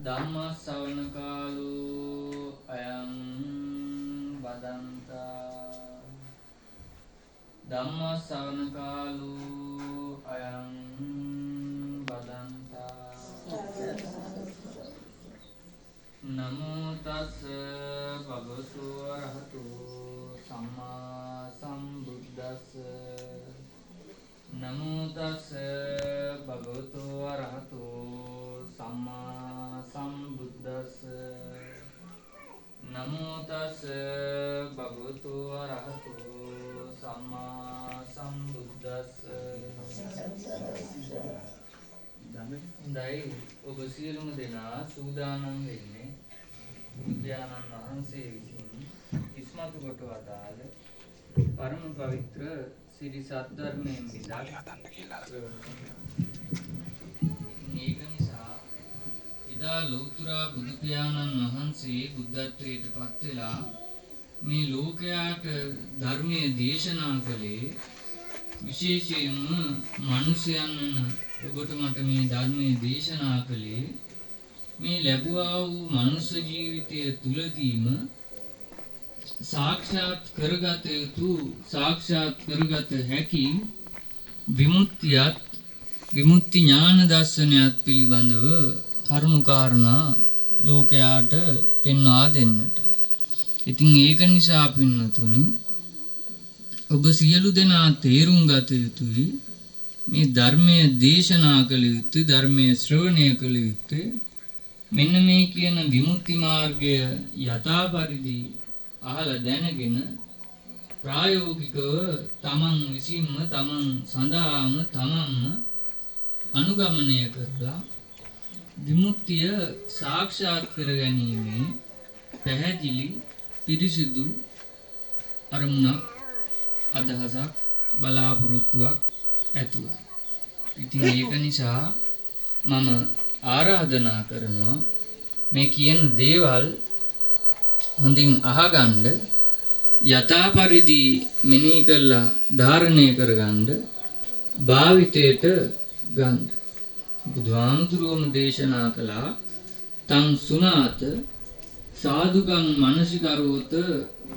ධම්මස්සවන කාලෝ අයං බදන්තා ධම්මස්සවන කාලෝ අයං බදන්තා නමෝ තස් භගවතු අරහතෝ සම්මා සම්බුද්දස්ස නමෝ තස් භගවතු අරහතෝ සම්මා සම්බුද්දස්ස නමෝ තස් භගවතු අරහතෝ සම්මා සම්බුද්දස්ස හොඳයි ඔබ සියලුම දෙනා සූදානම් වෙන්නේ බුදුරජාණන් වහන්සේ විසින් ඉස්මතු කොට වදාළ පරම පවිත්‍ර සිරි සද්ධර්මයෙන් මේක නිසා එදා ලෞතර බුදු පියාණන් වහන්සේ බුද්ධත්වයට පත් වෙලා මේ ලෝකයාට ධර්මයේ දේශනා කළේ විශේෂයෙන්ම මිනිසයන් ඔබට මට මේ ධර්මයේ දේශනා කළේ මේ ලැබුවා වූ මනුෂ්‍ය ජීවිතය තුලදීම සාක්ෂාත් කරගත යුතු සාක්ෂාත් කරගත හැකි විමුක්තියත් විමුක්ති ඥාන දර්ශනයත් පිළිබඳව කරුණු කාරණා ලෝකයාට පෙන්වා දෙන්නට. ඉතින් ඒක නිසා පින්නතුනි ඔබ සියලු දෙනා තේරුම් ගත යුතුයි මේ ධර්මයේ දේශනා කළ යුතු ධර්මයේ ශ්‍රවණය කළ යුතු මෙන්න මේ කියන විමුක්ති මාර්ගය යථා පරිදි අහලා දැනගෙන ප්‍රායෝගිකව තමන් විසින්ම තමන් සඳහාම තමන්ම අනුගමනය කරලා විමුක්තිය සාක්ෂාත් කර ගැනීමේ පැහැදිලි පිරිසිදු අරමුණක් අදහසක් බලාපොරොත්තුවක් ඇතුව. ඉතින් ඒක නිසා මම ආරාධනා කරනවා මේ කියන දේවල් හොඳින් අහගන්න යථා පරිදි මෙනෙහි කරලා ධාරණය කරගන්න භාවිතයට ගන්න. බුදුහාමුදුරුවෝම දේශනා කළා තං සුනාත සාදුකං මනසිකරෝත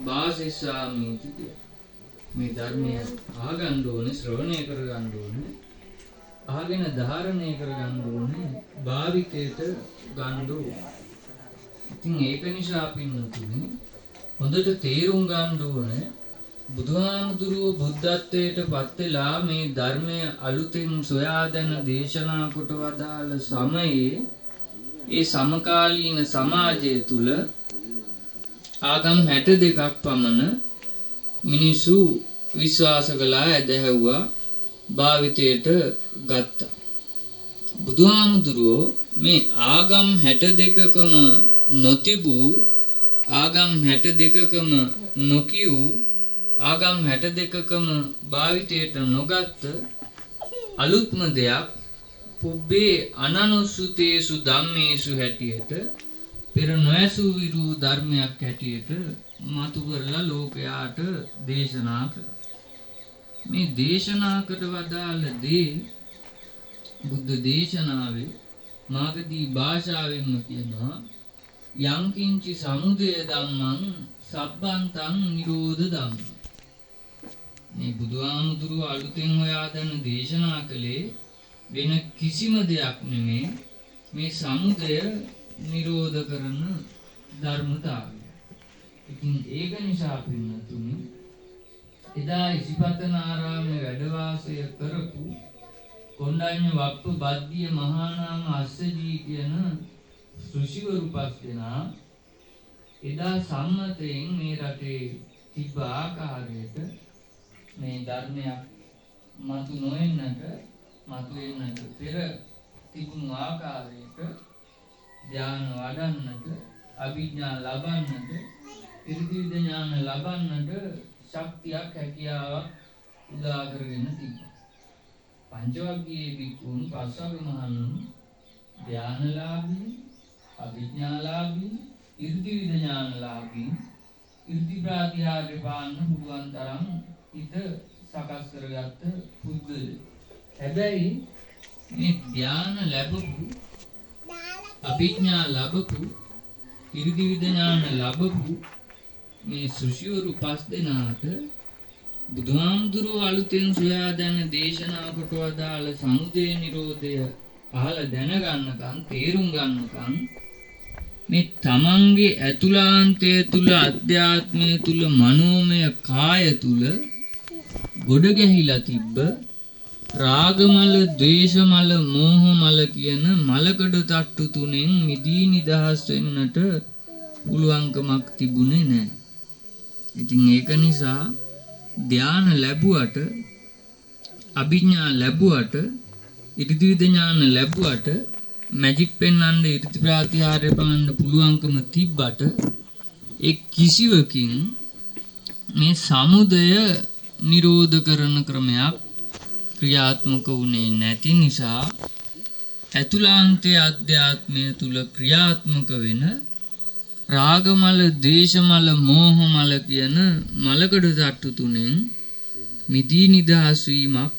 වාසිස්සාමි කිය. මේ ධර්මය අහගන්න ඕනේ ශ්‍රවණය කරගන්න ඕනේ අහගෙන ධාරණය කරගන්න ඕනේ භාවිතයට ගන්න ඕනේ. ඉතින් ඒක නිසා පින්නතුනි හොඳට තේරුම් ගන්න ඕනේ බුදුහාමුදුරුවෝ බුද්ධත්වයට පත් වෙලා මේ ධර්මය අලුතෙන් සොයා දැන දේශනා කොට වදාළ සමයේ ඒ සමකාලීන සමාජය තුල ආගම් 62ක් පමණ මිනිසු විශ්වාස කළා ඇදහැව්වා භාවිතයට ගත්තා. බුදුහාමුදුරුවෝ මේ ආගම් 62කම නොතිබූ ආගම් 62කම නොකියූ ආගම් 62කම භාවිතයට නොගත් අලුත්ම දෙයක් පුබ්බේ අනනුසුතේසු ධම්මේසු හැටියට පෙර නොඇසූ විරු ධර්මයක් හැටියට මතු කරලා ලෝකයාට දේශනා කළා. මේ දේශනා කොට වදාළ දේ බුද්ධ දේශනාවේ මාගදී භාෂාවෙන්ම කියනවා යංකින්චි සමුදය ධම්මං සබ්බන්තං නිරෝධ ධම්මං. මේ බුදුහාමුදුරුවෝ අලුතෙන් හොයාගෙන දේශනා කළේ වෙන කිසිම දෙයක් නෙමේ මේ සමුදය නිරෝධ කරන ධර්මතාවය. ඉතින් ඒක නිසා පින්නතුනි එදා ඉසිපතනාරාමයේ වැඩ වාසය කරපු කොණ්ඩඤ්ඤ වප්ප බද්දිය මහානාම අස්සජී කියන ඍෂිවරු පස් දෙනා එදා සම්මතයෙන් මේ රටේ තිබ්බ ආකාරයට මේ ධර්මයක් මතු නොවෙන්නට මතුවෙන්නට පෙර තිබුණු ආකාරයට ධ්‍යාන වඩන්නට අභිඥා ලබන්නට ඉර්ධිවිද ඥාන ලබන්නට ශක්තියක් හැකියාවක් උදා කරගෙන තිබ්බා. පංචවග්ගයේ විකුණු පස්වග මහණුන් ධ්‍යානලාභී අභිඥාලාභී ඉර්ධිවිද ඥානලාභී ඉර්ධි ප්‍රාතිහාර්ය පාන්න පුළුවන් තරම් හිත සකස් කරගත්ත පුද්ගලයෝ. හැබැයි මේ ධ්‍යාන ලැබපු අභිඥා ලැබපු ඉරිදිවිද ඥාන ලැබපු මේ සෘෂිවරු පස් දෙනාට බුදුහාමුදුරුවෝ අලුතෙන් සොයා දැන දේශනා කොට වදාළ සමුදය නිරෝධය අහලා දැනගන්නකම් තේරුම් ගන්නකම් මේ තමන්ගේ ඇතුළාන්තය තුල අධ්‍යාත්මය තුල මනෝමය කාය තුල ගොඩ ගැහිලා තිබ්බ රාගමල, ද්වේෂමල, මෝහමල කියන මලකඩ තට්ටු තුනෙන් මිදී නිදහස් වෙන්නට පුළුවන්කමක් තිබුණේ නැහැ. ඉතින් ඒක නිසා ධානය ලැබුවට, අභිඥා ලැබුවට, ඉරිදිවිද ඥාන ලැබුවට, මැජික් පෙන්වන්න ඉරිදි ප්‍රාතිහාර්ය බලන්න පුළුවන්කම තිබ්බට ඒ කිසිවකින් මේ සමුදය නිරෝධ කරන ක්‍රමයක් ක්‍රියාත්මක වුණේ නැති නිසා ඇතුළාන්තයේ අධ්‍යාත්මය තුල ක්‍රියාත්මක වෙන රාගමල, ද්වේෂමල, මෝහමල කියන මලකඩ තට්ටු තුනෙන් මිදී නිදහස් වීමක්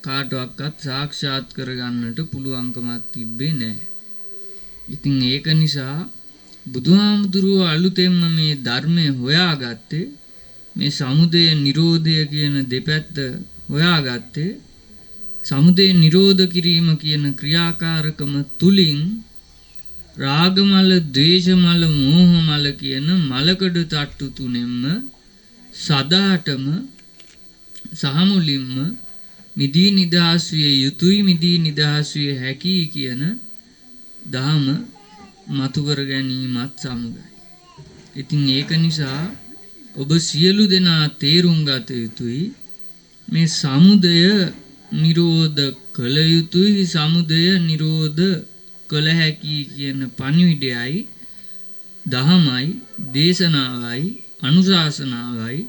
කාටවත් සාක්ෂාත් කරගන්නට පුළුවන්කමක් තිබ්බේ නැහැ. ඉතින් ඒක නිසා බුදුහාමුදුරුවෝ අලුතෙන්ම මේ ධර්මය හොයාගත්තේ මේ සමුදය නිරෝධය කියන දෙපැත්ත හොයාගත්තේ සමුදය නිරෝධ කිරීම කියන ක්‍රියාකාරකම තුලින් රාගමල, ද්වේෂමල, මෝහමල කියන මලකඩ තට්ටු තුනෙන්ම සදාටම සහමුලින්ම මිදී නිදහස් විය යුතුයි, මිදී නිදහස් විය හැකියි කියන දහම මතු කර ගැනීමත් සමගයි. ඉතින් ඒක නිසා ඔබ සියලු දෙනා තේරුම් ගත යුතුයි මේ සමුදය නිරෝධ කළ යුතුයි, සමුදය නිරෝධ කළ හැකි කියන පණිවිඩයයි දහමයි දේශනාවයි අනුශාසනාවයි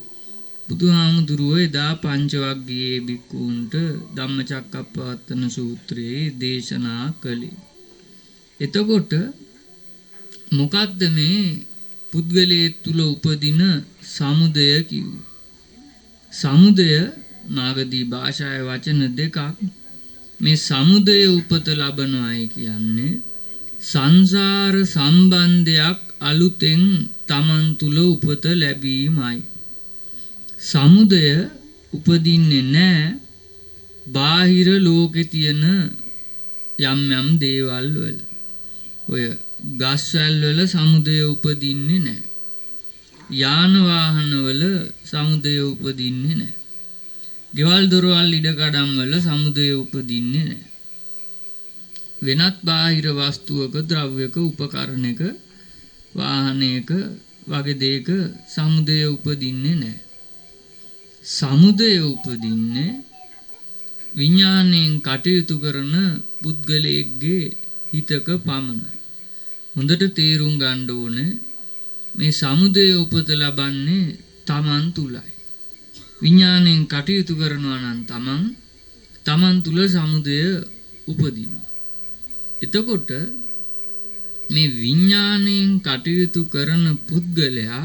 බුදුහාමුදුරුවෝ එදා පංචවග්ගයේ බික්කුන්ට ධම්මචක්කප්පවත්තන සූත්‍රයේ දේශනා කළේ. එතකොට මොකක්ද මේ පුද්ගලයේ තුල උපදින සමුදය කිව්වේ? සමුදය මාගදී භාෂාවේ වචන දෙකක්. මේ සමුදය උපත ලබනවායි කියන්නේ සංසාර සම්බන්ධයක් අලුතෙන් Taman තුල උපත ලැබීමයි. සමුදය උපදින්නේ නැහැ බාහිර ලෝකේ තියෙන යම් යම් දේවල් වල. ඔය ගස්වැල් වල සමුදය උපදින්නේ නැහැ. යාන වාහන වල සමුදය උපදින්නේ නැහැ. ගෙවල් දොරවල් ඉඩකඩම් වල සමුදය උපදින්නේ නැහැ. වෙනත් බාහිර වස්තුවක, ද්‍රව්‍යක, උපකරණයක, වාහනයක වගේ දෙයක සමුදය උපදින්නේ නැහැ. සමුදය උපදින්නේ විඥාණයෙන් කටයුතු කරන පුද්ගලයෙක්ගේ හිතක පමණයි. හොඳට තේරුම් ගන්න ඕනේ මේ සමුදය උපත ලබන්නේ Taman තුලයි. විඥාණයෙන් කටයුතු කරනවා නම් Taman තුල සමුදය උපදිනවා. එතකොට මේ විඥාණයෙන් කටයුතු කරන පුද්ගලයා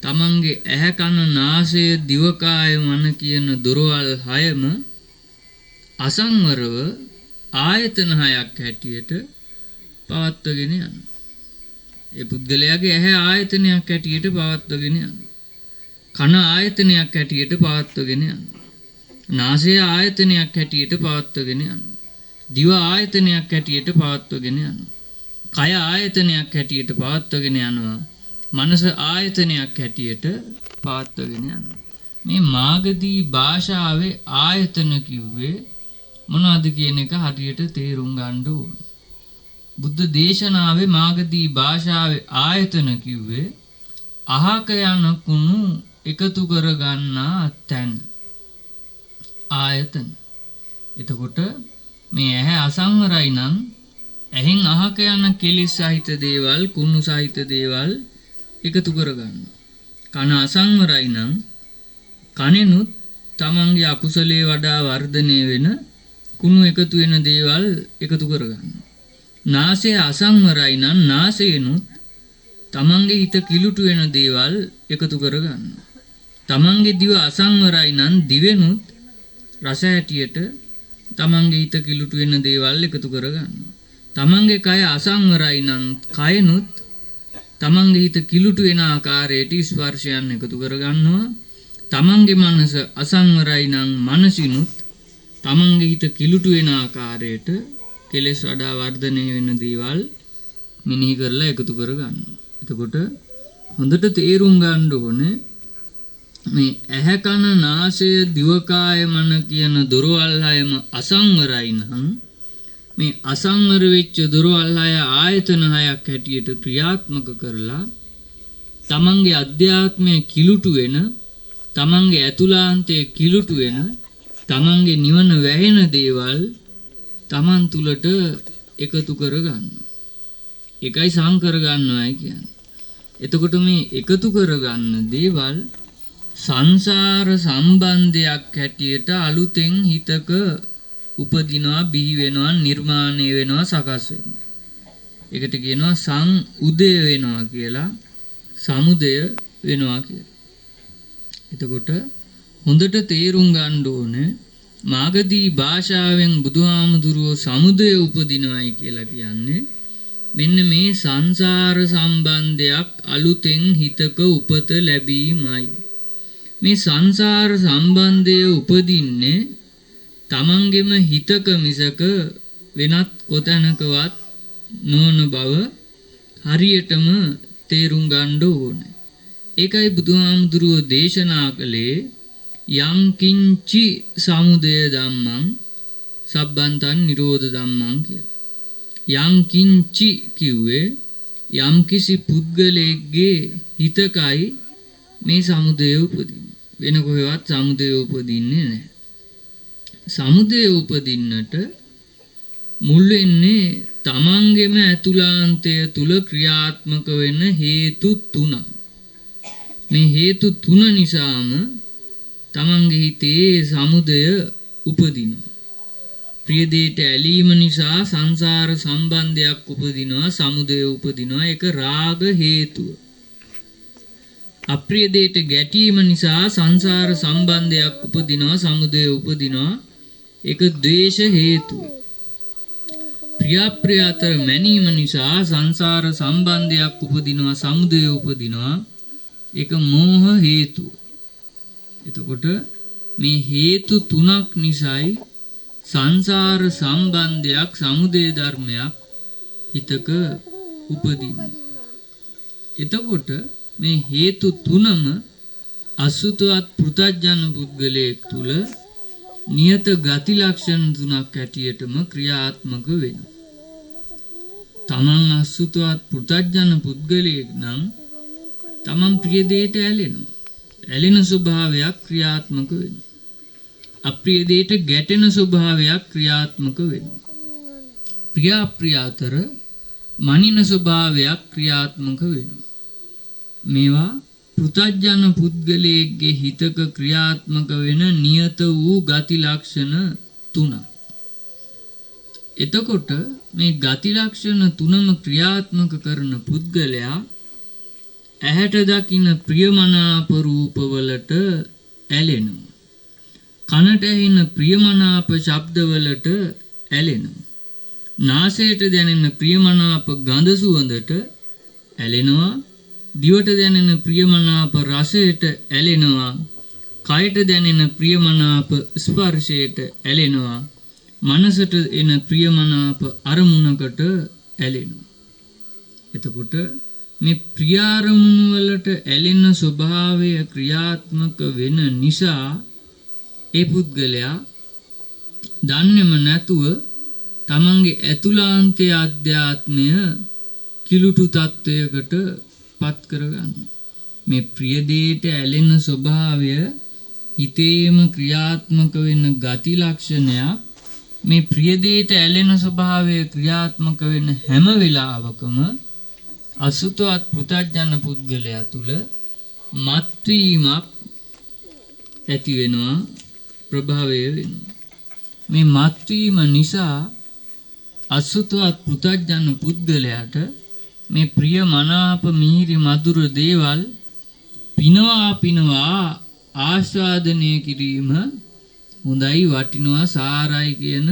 තමන්ගේ ඇහැ කන නාසය දිවකාය මන කියන දොරවල් හයම අසංවරව ආයතන හයක් හැටියට පවත්වගෙන යනවා. ඒ පුද්ගලයාගේ ඇහැ ආයතනයක් හැටියට පවත්වගෙන යනවා. කන ආයතනයක් හැටියට පවත්වගෙන යනවා. නාසය ආයතනයක් හැටියට පවත්වගෙන යනවා. දිව ආයතනයක් හැටියට පවත්වගෙන යනවා. කය ආයතනයක් හැටියට පවත්වගෙන යනවා. මනස ආයතනයක් හැටියට පවත්වගෙන යනවා. මේ මාගදී භාෂාවේ ආයතන කිව්වේ මොනවද කියන එක හරියට තේරුම් ගන්න ඕන. බුද්ධ දේශනාවේ මාගදී භාෂාවේ ආයතන කිව්වේ අහක යන කුණු එකතු කර ගන්නා තැන. ආයතන. එතකොට මේ ඇහැ අසංවරයි නම් ඇහෙන් අහක යන කෙලිස් සහිත දේවල්, කුණු සහිත දේවල් එකතු කරගන්න. කන අසංවරයි නම් කනෙනුත් තමන්ගේ අකුසලයේ වඩා වර්ධනය වෙන කුණු එකතු වෙන දේවල් එකතු කරගන්න. නාසය අසංවරයි නම් නාසයෙනුත් තමන්ගේ හිත කිලුටු වෙන දේවල් එකතු කරගන්න. තමන්ගේ දිව අසංවරයි නම් දිවෙනුත් රස හැටියට තමන්ගේ හිත කිලුටු වෙන දේවල් එකතු කරගන්න. තමන්ගේ කය අසංවරයි නම් කයනුත් තමන්ගේ හිත කිලුට වෙන ආකාරයට ස්පර්ශයන් එකතු කරගන්නවා. තමන්ගේ මනස අසංවරයි නම් මනසිනුත් තමන්ගේ හිත කිලුට වෙන ආකාරයට කෙලෙස් වඩා වර්ධනය වෙන දේවල් මෙනෙහි කරලා එකතු කරගන්නවා. එතකොට හොඳට තේරුම් ගන්න ඕනේ මේ ඇහැ කන නාසය දිවකාය මන කියන දොරවල් හයම අසංවරයි නම් මේ අසංවර වෙච්ච දොරවල් හය ආයතන හයක් හැටියට ක්‍රියාත්මක කරලා තමන්ගේ අධ්‍යාත්මය කිලුට වෙන තමන්ගේ ඇතුළාන්තය කිලුට වෙන තමන්ගේ නිවන වැහෙන දේවල් තමන් තුළට එකතු කරගන්න. එකයි සංකර ගන්නවයි කියන්නේ. එතකොට මේ එකතු කරගන්න දේවල් සංසාර සම්බන්ධයක් හැටියට අලුතෙන් හිතක උපදිනවා, බිහි වෙනවා, නිර්මාණය වෙනවා, සකස් වෙනවා. ඒකට කියනවා සංඋදය වෙනවා කියලා, සමුදය වෙනවා කියලා. එතකොට හොඳට තේරුම් ගන්න ඕනේ මාගදී භාෂාවෙන් බුදුහාමුදුරුවෝ සමුදය උපදිනවයි කියලා කියන්නේ මෙන්න මේ සංසාර සම්බන්ධයක් අලුතෙන් හිතක උපත ලැබීමයි. මේ සංසාර සම්බන්ධය උපදින්නේ තමන්ගෙම හිතක මිසක වෙනත් කොතැනකවත් නොවන බව හරියටම තේරුම් ගන්න ඕනේ. ඒකයි බුදුහාමුදුරුවෝ දේශනා කළේ යං කිංචි සමුදය ධම්මං සබ්බන්තං නිරෝධ ධම්මං කියලා. යං කිංචි කිව්වේ යම් කිසි පුද්ගලයෙක්ගේ හිතකයි මේ සමුදය උපදින්නේ. වෙන කොහෙවත් සමුදය උපදින්නේ නැහැ. සමුදය උපදින්නට මුල් වෙන්නේ තමන්ගේම ඇතුළාන්තය තුල ක්‍රියාත්මක වෙන හේතු තුනක්. මේ හේතු තුන නිසාම තමන්ගේ හිතේ සමුදය උපදිනවා. ප්‍රිය දෙයට ඇලීම නිසා සංසාර සම්බන්ධයක් උපදිනවා, සමුදය උපදිනවා. ඒක රාග හේතුව. අප්‍රිය දෙයට ගැටීම නිසා සංසාර සම්බන්ධයක් උපදිනවා, සමුදය උපදිනවා. ඒක ද්වේෂ හේතුව. ප්‍රිය අතර මැනීම නිසා සංසාර සම්බන්ධයක් උපදිනවා, සමුදය උපදිනවා. ඒක මෝහ හේතුව. එතකොට මේ හේතු තුනක් නිසායි සංසාර සම්බන්ධයක්, සමුදය ධර්මයක් හිතක උපදින්නේ. එතකොට මේ හේතු තුනම අසුතවත් පෘථග්ජන පුද්ගලයෙක් තුල නියත ගති ලක්ෂණ තුනක් ඇටියටම ක්‍රියාත්මක වෙනවා. තමන් අසුතවත් පෘථග්ජන පුද්ගලයෙක් නම් තමන් ප්‍රිය දෙයට ඇලෙනවා. ඇලෙන ස්වභාවයක් ක්‍රියාත්මක වෙනවා. අප්‍රිය දෙයට ගැටෙන ස්වභාවයක් ක්‍රියාත්මක වෙනවා. ප්‍රිය අප්‍රිය අතර මනින ස්වභාවයක් ක්‍රියාත්මක වෙනවා. මේවා පෘථග්ජන පුද්ගලයෙක්ගේ හිතක ක්‍රියාත්මක වෙන නියත වූ ගති ලක්ෂණ තුනක්. එතකොට මේ ගති ලක්ෂණ තුනම ක්‍රියාත්මක කරන පුද්ගලයා ඇහැට දකින ප්‍රියමනාප රූපවලට ඇලෙනවා. කනට ඇහෙන ප්‍රියමනාප ශබ්දවලට ඇලෙනවා. නාසයට දැනෙන ප්‍රියමනාප ගඳ සුවඳට ඇලෙනවා. දිවට දැනෙන ප්‍රියමනාප රසයට ඇලෙනවා. කයට දැනෙන ප්‍රියමනාප ස්පර්ශයට ඇලෙනවා. මනසට එන ප්‍රියමනාප අරමුණකට ඇලෙනවා. එතකොට මේ ප්‍රිය අරමුණු වලට ඇලෙන ස්වභාවය ක්‍රියාත්මක වෙන නිසා ඒ පුද්ගලයා දන්නේම නැතුව තමන්ගේ ඇතුළාන්තයේ අධ්‍යාත්මය කිලුටු තත්වයකට පත් කරගන්න. මේ ප්‍රිය දෙයට ඇලෙන ස්වභාවය හිතේම ක්‍රියාත්මක වෙන ගති ලක්ෂණයක්. මේ ප්‍රිය දෙයට ඇලෙන ස්වභාවය ක්‍රියාත්මක වෙන හැම වෙලාවකම අසුතවත් පෘථග්ජන පුද්ගලයා තුල මත්වීමක් ඇති වෙනවා, ප්‍රභාවය වෙනවා. මේ මත්වීම නිසා අසුතවත් පෘථග්ජන පුද්ගලයාට මේ ප්‍රිය මනාප මිහිරි මధుර දේවල් පිනවා ආස්වාදනය කිරීම හොඳයි, වටිනවා, සාරයි කියන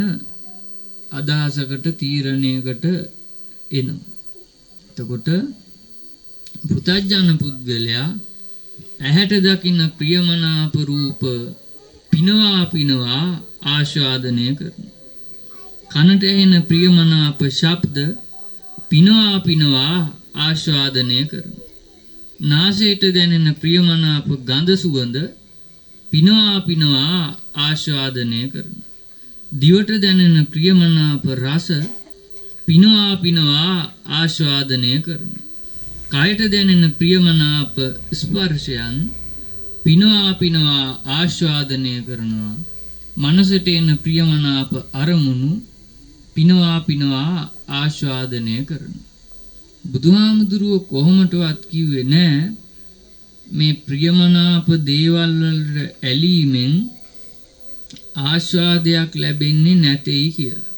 අදහසකට තීරණයකට එනවා. එතකොට පෘථග්ජන පුද්ගලයා ඇහැට දකින්න ප්‍රියමනාප රූප පිනවා ආස්වාදනය කරනවා. කනට ඇහෙන ප්‍රියමනාප ශබ්ද පිනවා ආස්වාදනය කරනවා. නාසයට දැනෙන ප්‍රියමනාප ගඳ සුවඳ පිනවා ආස්වාදනය කරනවා. දිවට දැනෙන ප්‍රියමනාප රස පිනවා ආස්වාදනය කරනවා. කයට දැනෙන ප්‍රියමනාප ස්පර්ශයන් පිනවා ආස්වාදනය කරනවා. මනසට එන ප්‍රියමනාප අරමුණු පිනවා ආස්වාදනය කරනවා. බුදුහාමුදුරුවෝ කොහොමටවත් කිව්වේ නෑ මේ ප්‍රියමනාප දේවල් වලට ඇලීමෙන් ආස්වාදයක් ලැබෙන්නේ නැtei කියලා.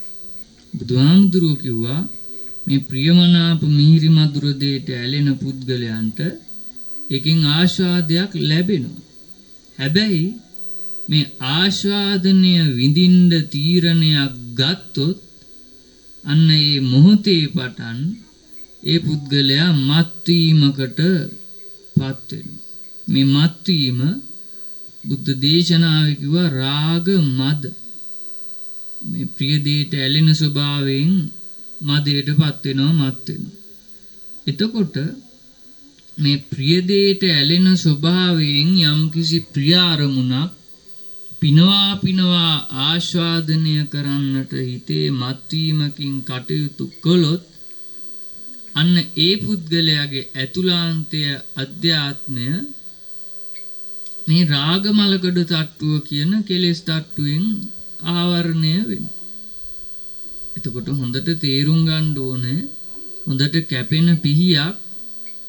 බුදුහාමුදුරුවෝ කිව්වා මේ ප්‍රියමනාප මිහිරි මధుර දේට ඇලෙන පුද්ගලයන්ට එකෙන් ආස්වාදයක් ලැබෙනවා. හැබැයි මේ ආස්වාදනය විඳින්න තීරණයක් ගත්තොත් අන්න ඒ මොහොතේ පටන් ඒ පුද්ගලයා මත්වීමකට පත් වෙනවා. මේ මත්වීම බුද්ධ දේශනාවේ කිව්වා රාග මද. මේ ප්‍රිය දේට ඇලෙන ස්වභාවයෙන් මදයටපත් වෙනවා, මත් වෙනවා. එතකොට මේ ප්‍රිය දේට ඇලෙන ස්වභාවයෙන් යම්කිසි ප්‍රිය අරමුණක් පිනවා ආස්වාදනය කරන්නට හිතේ මත්වීමකින් කටයුතු කළොත් අන්න ඒ පුද්ගලයාගේ ඇතුළාන්තය අධ්‍යාත්මය මේ රාගමලකඩ තට්ටුව කියන කෙලෙස් තට්ටුවෙන් ආවරණය වෙනවා. එතකොට හොඳට තේරුම් ගන්න ඕනේ හොඳට කැපෙන පිහියක්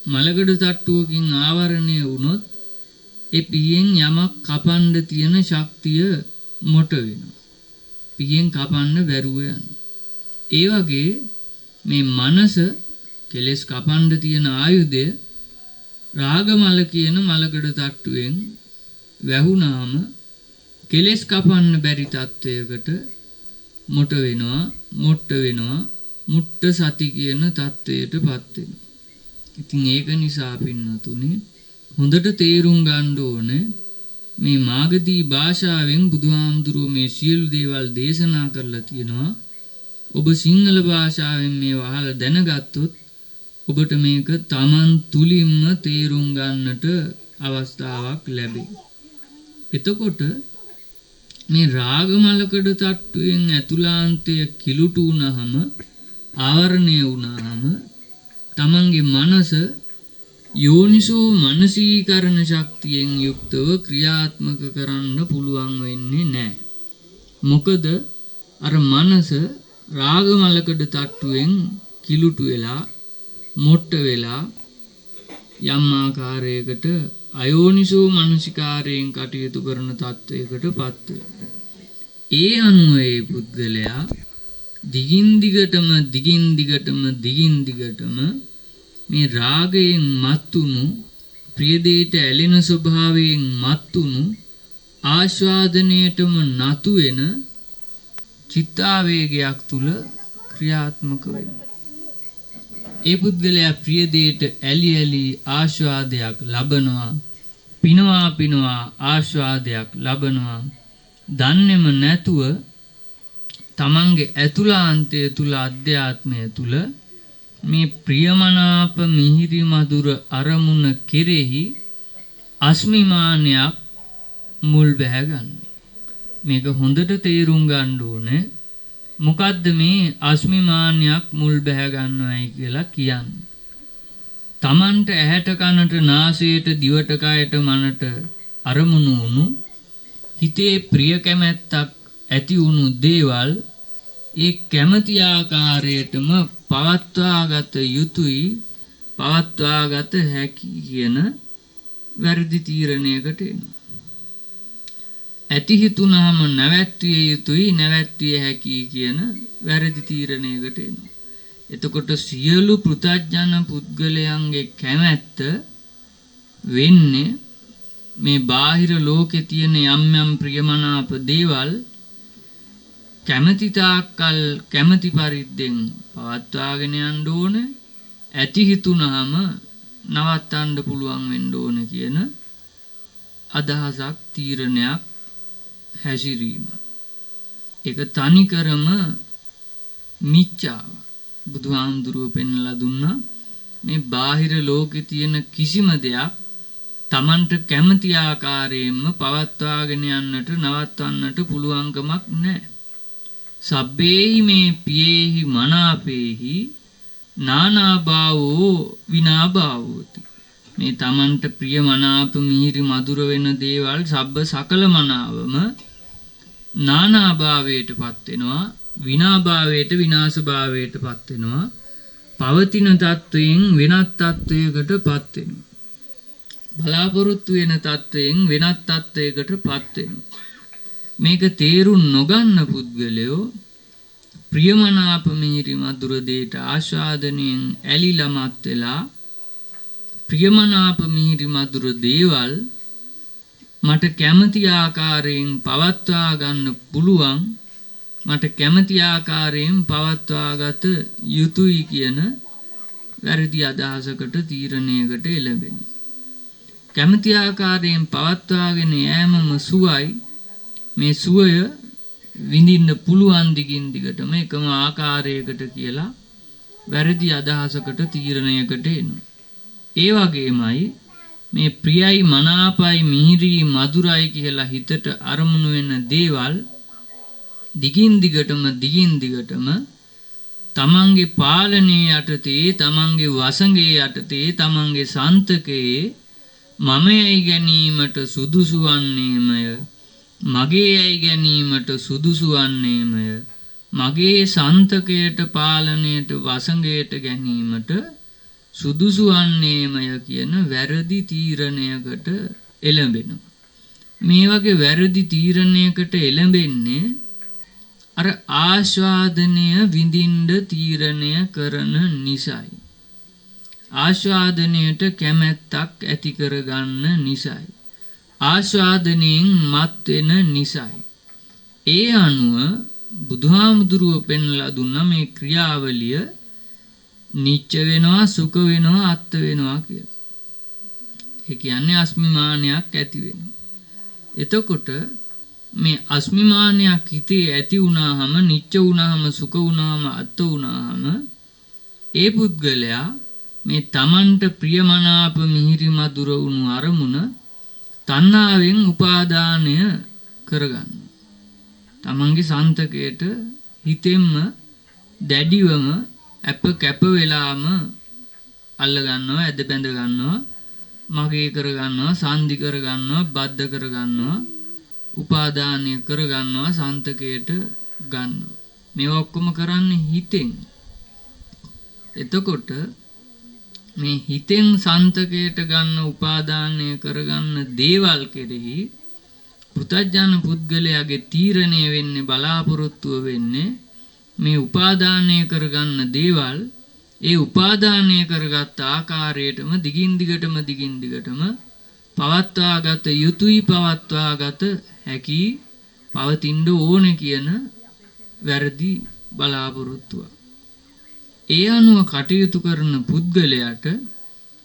මලකඩ තට්ටුවකින් ආවරණය වුණොත් ඒ පිහියෙන් යමක් කපන්න තියෙන ශක්තිය මොට වෙනවා. පිහියෙන් කපන්න බැරුව යනවා. ඒ වගේ මේ මනස කෙලෙස් කපන්න තියෙන ආයුධය රාගමල කියන මලකඩ තට්ටුවෙන් වැහුණාම කෙලෙස් කපන්න බැරි තත්වයකට මොට වෙනවා, මොට්ට වෙනවා, මුට්ට සති කියන තත්වයටපත් වෙනවා. ඉතින් ඒක නිසා පින්නතුනි හොඳට තේරුම් ගන්න ඕනේ මේ මාගදී භාෂාවෙන් බුදුහාමුදුරුවෝ මේ සියලු දේවල් දේශනා කරලා තියෙනවා. ඔබ සිංහල භාෂාවෙන් මේවා අහලා දැනගත්තොත් ඔබට මේක Taman තුලින්ම තේරුම් ගන්නට අවස්ථාවක් ලැබේ. එතකොට මේ රාගමලකඩ තට්ටුවෙන් ඇතුළාන්තය කිලුටු වුණාම ආවරණය වුණාම තමන්ගේ මනස යෝනිසෝ මනසීකරණ ශක්තියෙන් යුක්තව ක්‍රියාත්මක කරන්න පුළුවන් වෙන්නේ නැහැ. මොකද අර මනස රාගමලකඩ තට්ටුවෙන් කිලුටු වෙලා මොට්ට වෙලා යම් ආකාරයකට අයෝනිසෝ මනසිකාරයෙන් කටයුතු කරන තත්වයකටපත් වෙනවා. ඒ අනුව ඒ පුද්ගලයා දිගින් දිගටම මේ රාගයෙන් මත්තුණු ප්‍රිය දෙයට ඇලෙන ස්වභාවයෙන් මත්තුණු ආස්වාදනයටම නතු වෙන චිත්තාවේගයක් තුල ක්‍රියාත්මක වෙනවා. ඒ පුද්ගලයා ප්‍රිය දෙයට ඇලි ආස්වාදයක් ලබනවා, පිනවා ආස්වාදයක් ලබනවා. දන්නේම නැතුව තමන්ගේ ඇතුළාන්තය තුල අධ්‍යාත්මය තුල මේ ප්‍රියමනාප මිහිරි මధుර අරමුණ කෙරෙහි අස්මිමානයක් මුල් බැහැ ගන්න. මේක හොඳට තේරුම් ගන්න ඕනේ. මොකද්ද මේ අස්මිමානයක් මුල් බැහැ ගන්නවයි කියලා කියන්නේ? තමන්ට ඇහැට කනට නාසයට දිවට කයට මනට අරමුණු වුණු හිතේ ප්‍රිය කැමැත්තක් ඇති වුණු දේවල් ඒ කැමැති ආකාරයටම පවත්වාගත යුතුයි, පවත්වාගත හැකි කියන වැරදි තීරණයකට එනවා. ඇති හිතුනහම නැවැත්විය යුතුයි, නැවැත්විය හැකි කියන වැරදි තීරණයකට එනවා. එතකොට සියලු පෘථග්ජන පුද්ගලයන්ගේ කැමැත්ත වෙන්නේ මේ බාහිර ලෝකේ තියෙන යම් යම් ප්‍රියමනාප දේවල් කැමැති තාක්කල් කැමැති පරිද්දෙන් පවත්වාගෙන යන්න ඕන. ඇති හිතුනහම නවත්තන්න පුළුවන් වෙන්න ඕන කියන අදහසක් තීරණයක් හැසිරීම. ඒක තනිකරම මිච්ඡාව. බුදුහාමුදුරුවෝ පෙන්වලා දුන්නා මේ බාහිර ලෝකේ තියෙන කිසිම දෙයක් Tamanට කැමති ආකාරයෙන්ම පවත්වාගෙන යන්නට නවත්වන්නට පුළුවන්කමක් නැහැ. සබ්බේහි මේ පියේහි මනාපේහි නානාභාවෝ විනාභාවෝති. මේ Tamanට ප්‍රිය මනාප මිහිරි මధుර වෙන දේවල් සබ්බ සකල මනාවම නානාභාවයටපත් වෙනවා, විනාභාවයට විනාශභාවයටපත් වෙනවා, පවතින තත්වයෙන් වෙනත් තත්වයකටපත් වෙනවා, බලාපොරොත්තු වෙන තත්වයෙන් වෙනත් තත්වයකටපත් වෙනවා. මේක තේරුම් නොගන්න පුද්ගලයෝ ප්‍රියමනාප මිහිරි මధుර දේට ආස්වාදනයෙන් ඇලිලා මත් වෙලා ප්‍රියමනාප මිහිරි මధుර දේවල් මට කැමති ආකාරයෙන් පවත්වා ගන්න පුළුවන්, මට කැමති ආකාරයෙන් පවත්වාගත යුතුයි කියන වැරදි අදහසකට තීරණයකට එළඹෙනවා. කැමති ආකාරයෙන් පවත්වාගෙන යෑමම සුවයි. මේ සුවය විඳින්න පුළුවන් දිගින් දිගටම එකම ආකාරයකට කියලා වැරදි අදහසකට තීරණයකට එනවා. ඒ වගේමයි මේ ප්‍රියයි මනාපයි මිහිරි මధుරයි කියලා හිතට අරමුණු වෙන දේවල් දිගින් දිගටම තමන්ගේ පාලනයේ යටතේ, තමන්ගේ වසඟයේ යටතේ, තමන්ගේ සන්තකයේ මමයි ගැනීමට සුදුසු වන්නේමය, මගේ යයි ගැනීමට සුදුසු වන්නේමය, මගේ සන්තකයට පාලනයට වසඟයට ගැනීමට සුදුසු වන්නේමය කියන වැරදි තීරණයකට එළඹෙනවා. මේ වගේ වැරදි තීරණයකට එළඹෙන්නේ අර ආස්වාදනය විඳින්න තීරණය කරන නිසායි. ආස්වාදනයට කැමැත්තක් ඇති කරගන්න නිසායි. ආස්වාදනයෙන් මත් වෙන නිසායි. ඒ අනුව බුදුහාමුදුරුවෝ පෙන්ලා දුන්න මේ ක්‍රියාවලිය නිච්ච වෙනවා, සුඛ වෙනවා, අත්ත වෙනවා කියලා. ඒ කියන්නේ අස්මිමානයක් ඇති වෙනවා. එතකොට මේ අස්මිමානයක් හිතේ ඇති වුණාම, නිච්ච වුණාම, සුඛ වුණාම, අත්ත වුණාම ඒ පුද්ගලයා මේ තමන්ට ප්‍රියමනාප මිහිරි මధుර වුණු අරමුණ තණ්හාවෙන් උපාදානය කරගන්නවා. තමන්ගේ සන්තකයට හිතෙන්ම දැඩිවම අප කැප වෙලාම අල්ල ගන්නවා, ඇද බැඳ ගන්නවා, මගේ කර ගන්නවා, සාන්දි කර ගන්නවා, බද්ධ කර ගන්නවා, උපාදානය කර ගන්නවා, සන්තකයට ගන්නවා. මේ ඔක්කොම කරන්නේ හිතෙන්. එතකොට මේ හිතෙන් සන්තකයට ගන්න, උපාදානය කරගන්න දේවල් කෙරෙහි පෘථග්ජන පුද්ගලයාගේ තීරණය වෙන්නේ, බලාපොරොත්තුව වෙන්නේ මේ උපාදානය කරගන්න දේවල් ඒ උපාදානය කරගත් ආකාරයටම දිගින් දිගටම පවත්වාගත යුතුයි, පවත්වාගත හැකි, පවතින්න ඕන කියන වැරදි බලාපොරොත්තුව. ඒ අනුව කටයුතු කරන පුද්ගලයාට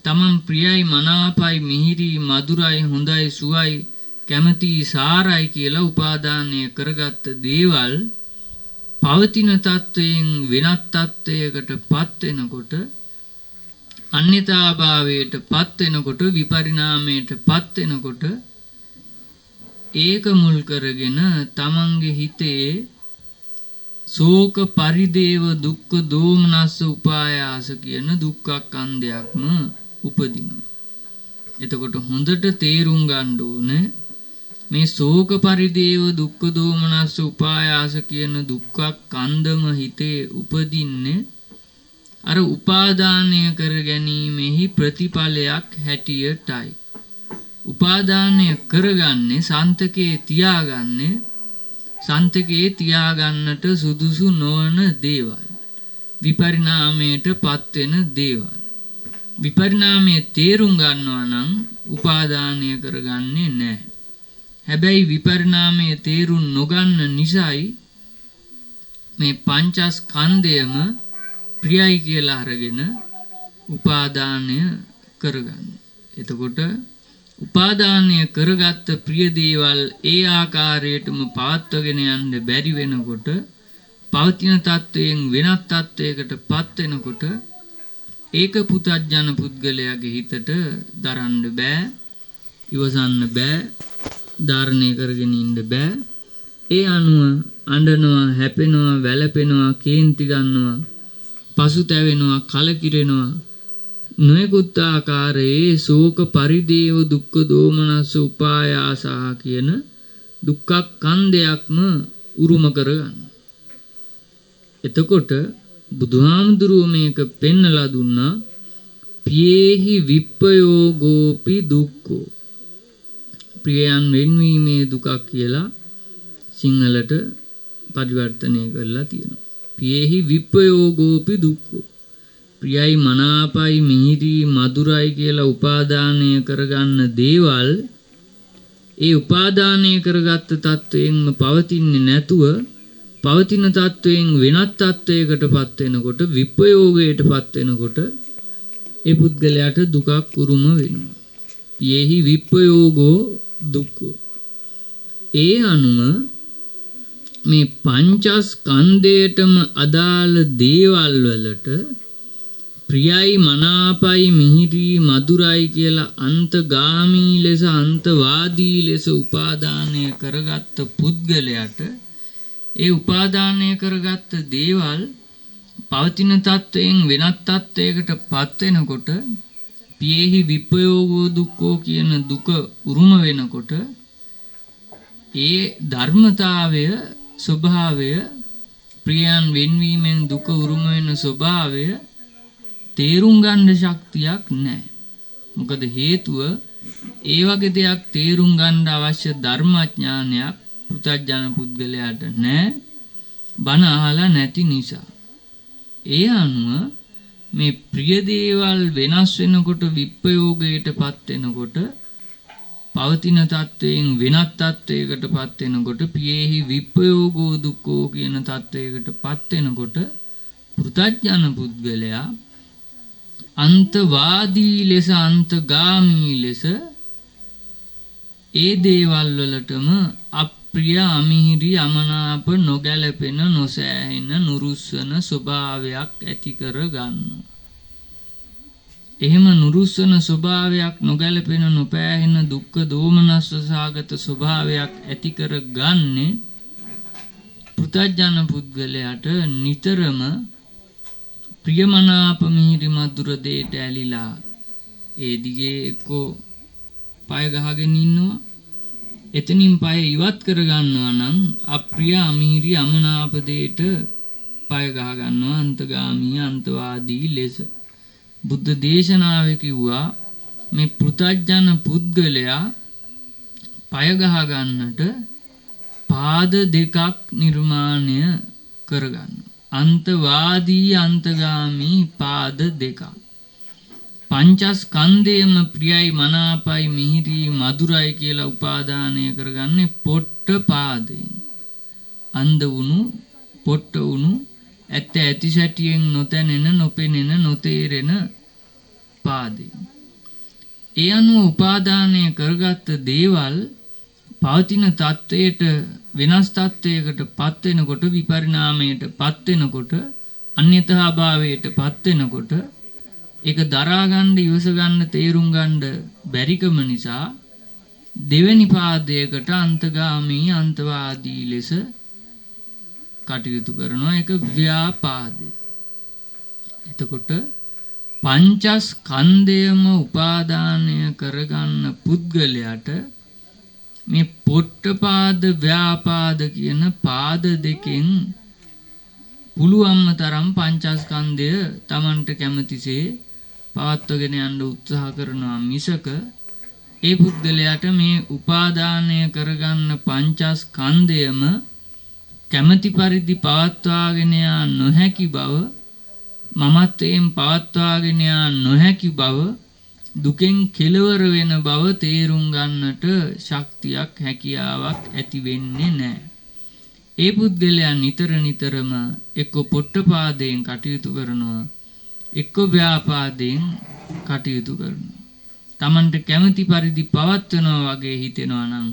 තමන් ප්‍රියයි මනාපයි මිහිරි මధుරයි හොඳයි සුවයි කැමැති සාරයි කියලා උපාදානය කරගත්ත දේවල් පවතින තත්වයෙන් වෙනත් තත්වයකටපත් වෙනකොට, අන්‍යතාභාවයටපත් වෙනකොට, විපරිණාමයටපත් වෙනකොට ඒක මුල් කරගෙන තමන්ගේ හිතේ ශෝක පරිදේව දුක්ඛ දෝමනස්ස උපායාස කියන දුක්ඛස්කන්ධයක්ම උපදිනවා. එතකොට හොඳට තේරුම් ගන්න ඕනේ මේ ශෝක පරිදේව දුක්ඛ දෝමනස්ස උපායාස කියන දුක්ඛස්කන්ධම හිතේ උපදින්නේ අර උපාදානය කර ගැනීමෙහි ප්‍රතිඵලයක් හැටියටයි. උපාදානය කරගන්නේ සන්තකේ තියාගන්නේ, සන්තකේ තියාගන්නට සුදුසු නොවන දේවල්, විපරිණාමයට පත් වෙන දේවල්. විපරිණාමයේ තේරුම් ගන්නවා නම් උපාදානය කරගන්නේ නැහැ. හැබැයි විපරිණාමයේ තේරුම් නොගන්න නිසායි මේ පංචස්කන්ධයම ප්‍රියයි කියලා අරගෙන උපාදානය කරගන්න. එතකොට උපාදානය කරගත්ත ප්‍රිය දේවල් ඒ ආකාරයටම පවත්වගෙන යන්න බැරි වෙනකොට පවතින තත්වයෙන් වෙනත් තත්වයකට පත් වෙනකොට ඒක පුතඥ පුද්ගලයාගේ හිතට දරන්න බෑ, ඉවසන්න බෑ, ධාරණය කරගෙන ඉන්න බෑ. ඒ අනුව අඬනවා, හැපෙනවා, වැළපෙනවා, කේන්ති ගන්නවා, පසුතැවෙනවා, කලකිරෙනවා. නොයෙකුත් ආකාරයේ ශෝක පරිදේව දුක්ඛ දෝමනස්ස උපායාසා කියන දුක්ඛ කන්දයක්ම උරුම කරගන්න. එතකොට බුදුහාමුදුරුව මේක පෙන්නලා දුන්නා පියේහි විප්පයෝගෝපි දුක්ඛෝ. ප්‍රියයන් වෙන්වීමේ දුකක් කියලා සිංහලට පරිවර්තනය කරලා තියෙනවා. පියේහි විප්පයෝගෝපි දුක්ඛෝ. ප්‍රියයි මනාපයි මිහිරි මధుරයි කියලා උපාදානය කරගන්න දේවල් ඒ උපාදානය කරගත්ත තත්වයෙන්ම පවතින්නේ නැතුව පවතින තත්වයෙන් වෙනත් තත්වයකටපත් වෙනකොට විප්පයෝගයටපත් වෙනකොට ඒ පුද්ගලයාට දුකක් උරුම වෙනවා. යෙහි විප්පයෝගෝ දුක්ඛෝ. ඒ අනුව මේ පංචස්කන්ධයටම අදාළ දේවල් වලට ප්‍රියයි මනාපයි මිහිරි මధుරයි කියලා අන්තගාමී ලෙස අන්තවාදී ලෙස උපාදානය කරගත්ත පුද්ගලයාට ඒ උපාදානය කරගත්ත දේවල් පවතින තත්වයෙන් වෙනත් තත්වයකට පත් වෙනකොට පියේහි විප්පයෝගෝ දුක්ඛෝ කියන දුක උරුම වෙනකොට ඒ ධර්මතාවය ස්වභාවය ප්‍රියයන් වෙන්වීමෙන් දුක උරුම වෙන ස්වභාවය තේරුම් ගන්න ශක්තියක් නැහැ. මොකද හේතුව ඒ වගේ දෙයක් තේරුම් ගන්න අවශ්‍ය ධර්මඥානයක් පුතඥ පුද්ගලයාට නැහැ. බණ අහලා නැති නිසා. ඒ අනුව මේ ප්‍රිය දේවල් වෙනස් වෙනකොට විප්පයෝගයටපත් වෙනකොට පවතින තත්වයෙන් වෙනත් තත්වයකටපත් වෙනකොට පියේහි විප්පයෝගෝ දුක්ඛෝ කියන තත්වයකටපත් වෙනකොට පුතඥ පුද්ගලයා අන්තවාදී ලෙස අන්තගාමී ලෙස ඒ දේවල් වලටම අප්‍රිය අමිහිරි අමනාප නොගැලපෙන නොසෑහෙන නුරුස්සන ස්වභාවයක් ඇති කර ගන්නවා. එහෙම නුරුස්සන ස්වභාවයක් නොගැලපෙන නොපෑහෙන දුක්ඛ දෝමනස්ස සාගත ස්වභාවයක් ඇති කර ගන්නේ පුතඥ පුද්ගලයාට නිතරම ප්‍රියමනාප මිහිරි මధుර දෙයට ඇලිලා ඒ දිගේ එක්කෝ පය ගහගෙන ඉන්නවා. එතනින් පය ඉවත් කර ගන්නවා නම් අප්‍රිය අමිහිරි අමනාප දෙයට පය ගහ ගන්නවා අන්තගාමී අන්තවාදී ලෙස. බුද්ධ දේශනාවේ කිව්වා මේ පෘථග්ජන පුද්ගලයා පය ගහ ගන්නට පාද දෙකක් නිර්මාණය කරගන්න. අන්තවාදී අන්තගාමී පාද දෙකක්. පංචස්කන්ධයම ප්‍රියයි මනාපයි මිහිරි මధుරයි කියලා උපාදානය කරගන්නේ පොට්ට පාදයෙන්. අන්ධ වුණු පොට්ට වුණු ඇත්ත ඇති සැටියෙන් නොතැනෙන නොපෙනෙන නොතේරෙන පාදයෙන්. ඒ අනුව උපාදානය කරගත්ත දේවල් පවතින තත්වයට වෙනස් තත්වයකට පත් වෙනකොට විපරිණාමයට පත් වෙනකොට අන්‍යථා භාවයට පත් වෙනකොට ඒක දරා ගන්න ඉවස ගන්න තේරුම් ගන්න බැරිකම නිසා දෙවෙනි පාදයකට අන්තගාමී අන්තවාදී ලෙස කටයුතු කරනවා. ඒක ව්‍යාපාදය. එතකොට පංචස්කන්ධයම උපාදානය කරගන්න පුද්ගලයාට මේ පොට්ටපාද ව්‍යාපාද කියන පාද දෙකෙන් පුළුවන්ම තරම් පංචස්කන්ධය Tamanට කැමතිසේ පවත්වගෙන යන්න උත්සාහ කරනවා මිසක ඒ පුද්ගලයාට මේ උපාදානය කරගන්න පංචස්කන්ධයම කැමැති පරිදි පවත්වාගෙන යා නොහැකි බව මමත්වයෙන් පවත්වාගෙන යා නොහැකි බව දුකෙන් කෙලවර වෙන බව තේරුම් ගන්නට ශක්තියක් හැකියාවක් ඇති වෙන්නේ නැහැ. ඒ පුද්ගලයා නිතර නිතරම එක්ක පොට්ටපාදයෙන් කටයුතු කරනවා එක්ක ව්‍යාපාදයෙන් කටයුතු කරනවා. Tamanට කැමැති පරිදි පවත්වනවා වගේ හිතෙනවා නම්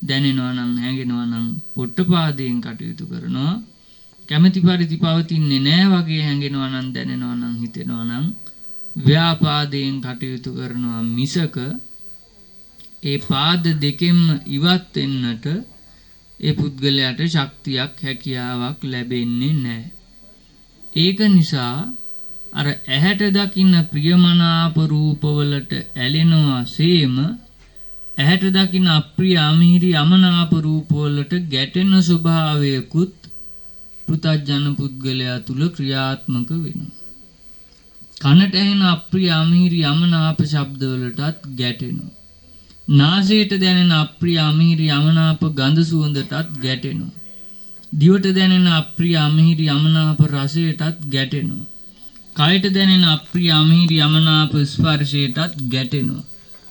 දැනෙනවා නම් හැඟෙනවා නම් පොට්ටපාදයෙන් කටයුතු කරනවා. කැමැති පරිදි පවතින්නේ නැහැ වගේ හැඟෙනවා නම් දැනෙනවා නම් හිතෙනවා නම් ව්‍යාපාදයෙන් කටයුතු කරනවා මිසක ඒ පාද දෙකෙන්ම ඉවත් වෙන්නට ඒ පුද්ගලයාට ශක්තියක් හැකියාවක් ලැබෙන්නේ නැහැ. ඒක නිසා අර ඇහැට දකින්න ප්‍රියමනාප රූපවලට ඇලෙනවා සේම ඇහැට දකින්න අප්‍රිය අමිහිරි අමනාප රූපවලට ගැටෙන ස්වභාවයකුත් පෘථග්ජන පුද්ගලයා තුල ක්‍රියාත්මක වෙනවා. කනට ඇහෙන අප්‍රිය අමිහිරි අමනාප ශබ්දවලටත් ගැටෙනවා. නාසයට දැනෙන අප්‍රිය අමිහිරි අමනාප ගඳ සුවඳටත් ගැටෙනවා. දිවට දැනෙන අප්‍රිය අමිහිරි අමනාප රසයටත් ගැටෙනවා. කයට දැනෙන අප්‍රිය අමිහිරි අමනාප ස්පර්ශයටත් ගැටෙනවා.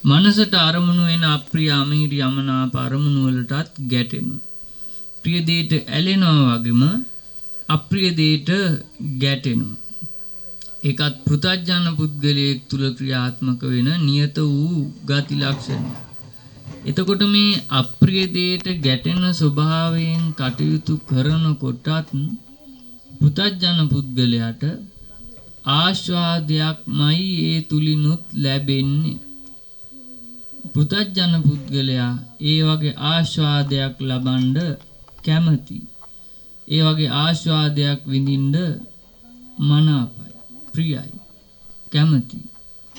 මනසට අරමුණු වෙන අප්‍රිය අමිහිරි අමනාප අරමුණු වලටත් ගැටෙනවා. ප්‍රිය දෙයට ඇලෙනවා වගේම අප්‍රිය දෙයට ගැටෙනවා. ඒකත් පෘථග්ජන පුද්ගලයෙක් තුල ක්‍රියාත්මක වෙන නියත වූ ගති ලක්ෂණ. එතකොට මේ අප්‍රිය දෙයට ගැටෙන ස්වභාවයෙන් කටයුතු කරනකොටත් පෘථග්ජන පුද්ගලයාට ආස්වාදයක්මයි ඒ තුලිනුත් ලැබෙන්නේ. පෘථග්ජන පුද්ගලයා ඒ වගේ ආස්වාදයක් ලබනද කැමති. ඒ වගේ ආස්වාදයක් විඳින්න මනාපයි. ප්‍රියයි. කැමති.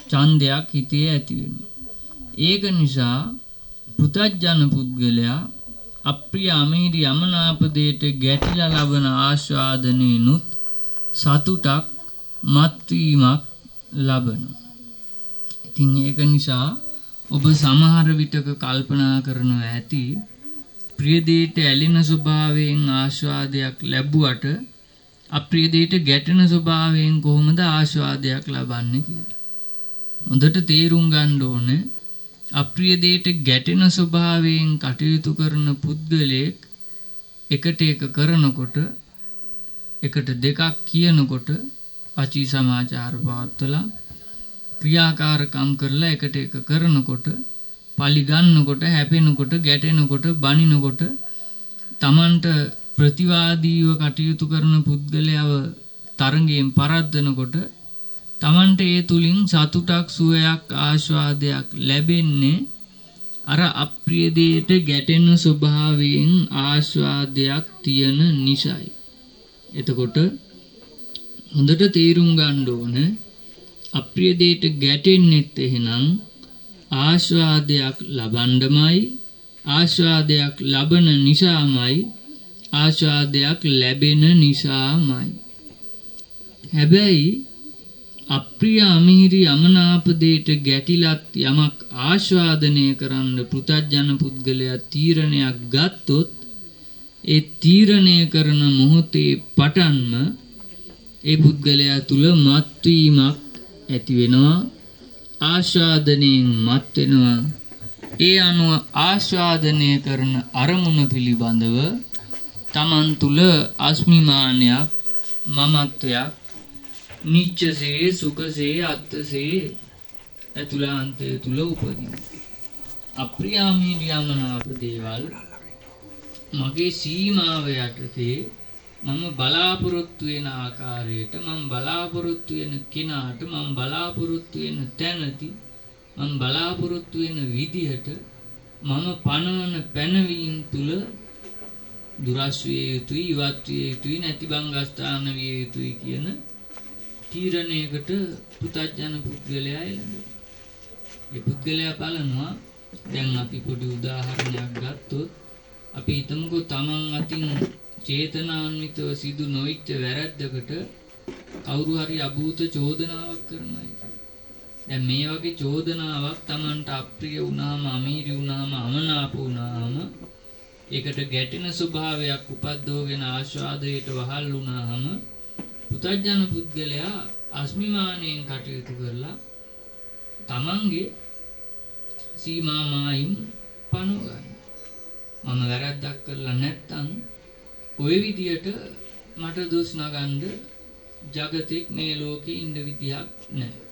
ඡන්දයක් හිතේ ඇති වෙනවා. ඒක නිසා පෘථග්ජන පුද්ගලයා අප්‍රිය අමිහිරි අමනාප දෙයට ගැටිලා ලබන ආස්වාදනේනුත් සතුටක් මත්වීමක් ලබනවා. ඉතින් ඒක නිසා ඔබ සමහර විටක කල්පනා කරනවා ඇති ප්‍රිය දෙයට ඇලෙන ස්වභාවයෙන් ආස්වාදයක් ලැබුවට අප්‍රිය දෙයට ගැටෙන ස්වභාවයෙන් කොහොමද ආස්වාදයක් ලබන්නේ කියලා. හොඳට තේරුම් ගන්න ඕනේ අප්‍රිය දෙයට ගැටෙන ස්වභාවයෙන් කටයුතු කරන පුද්ගලයෙක් එකට එක කරනකොට එකට දෙකක් කියනකොට පචී සමාචාර පවත්වලා ක්‍රියාකාරකම් කරලා එකට එක කරනකොට පලි ගන්නකොට හැපෙනකොට ගැටෙනකොට බනිනකොට Tamanට ප්‍රතිවාදීව කටයුතු කරන පුද්ගලයාව තරඟයෙන් පරද්දනකොට Tamanට ඒ තුලින් සතුටක් සුවයක් ආස්වාදයක් ලැබෙන්නේ අර අප්‍රිය දෙයට ගැටෙන ස්වභාවයෙන් ආස්වාදයක් තියෙන නිසායි. එතකොට හොඳට තේරුම් ගන්න ඕන අප්‍රිය දෙයට ගැටෙන්නෙත් එහෙනම් ආස්වාදයක් ලබන්නමයි ආස්වාදයක් ලබන නිසාමයි ආස්වාදයක් ලැබෙන නිසාමයි. හැබැයි අප්‍රිය අමිහිරි අමනාප දෙයට ගැටිලත් යමක් ආස්වාදනය කරන්න පෘථග්ජන පුද්ගලයා තීරණයක් ගත්තොත් ඒ තීරණය කරන මොහොතේ පටන්ම ඒ පුද්ගලයා තුල මත්වීමක් ඇති වෙනවා. ආස්වාදනයෙන් මත් වෙනවා. ඒ අනුව ආස්වාදනය කරන අරමුණ පිළිබඳව තමන් තුල අස්මිමානයක් මමත්වයක් නිච්චසේ සුඛසේ අත්තසේ ඇතුළාන්තය තුල උපදින. අප්‍රියමනාප දේවල් මගේ සීමාව යටතේ මම බලාපොරොත්තු වෙන ආකාරයට මම බලාපොරොත්තු වෙන කෙනාට මම බලාපොරොත්තු වෙන තැනදී මම බලාපොරොත්තු වෙන විදිහට මම පනවන පැනවීම තුල දුරස් විය යුතුයි ඉවත් විය යුතුයි නැති බංගස්ථාන විය යුතුයි කියන තීරණයකට පෘථග්ජන පුද්ගලයා එළඹෙනවා. ඒ පුද්ගලයා බලනවා දැන් අපි පොඩි උදාහරණයක් ගත්තොත් අපි හිතමුකෝ තමන් අතින් චේතනාන්විතව සිදු නොවිච්ච වැරැද්දකට කවුරු හරි අභූත චෝදනාවක් කරනවා. දැන් මේ වගේ චෝදනාවක් තමන්ට අප්‍රිය වුණාම අමීරි වුණාම අමනාප වුණාම ඒකට ගැටෙන ස්වභාවයක් උපද්දවගෙන ආස්වාදයට වහල් වුණාම පෘථග්ජන පුද්ගලයා අස්මිමානයෙන් කටයුතු කරලා තමන්ගේ සීමා මායිම් පනව ගන්න. මම වැරද්දක් කරලා නැත්තම් ඔය විදියට මට දොස් නගන්න జగතෙක් මේ ලෝකේ ඉන්න විදියක් නැහැ.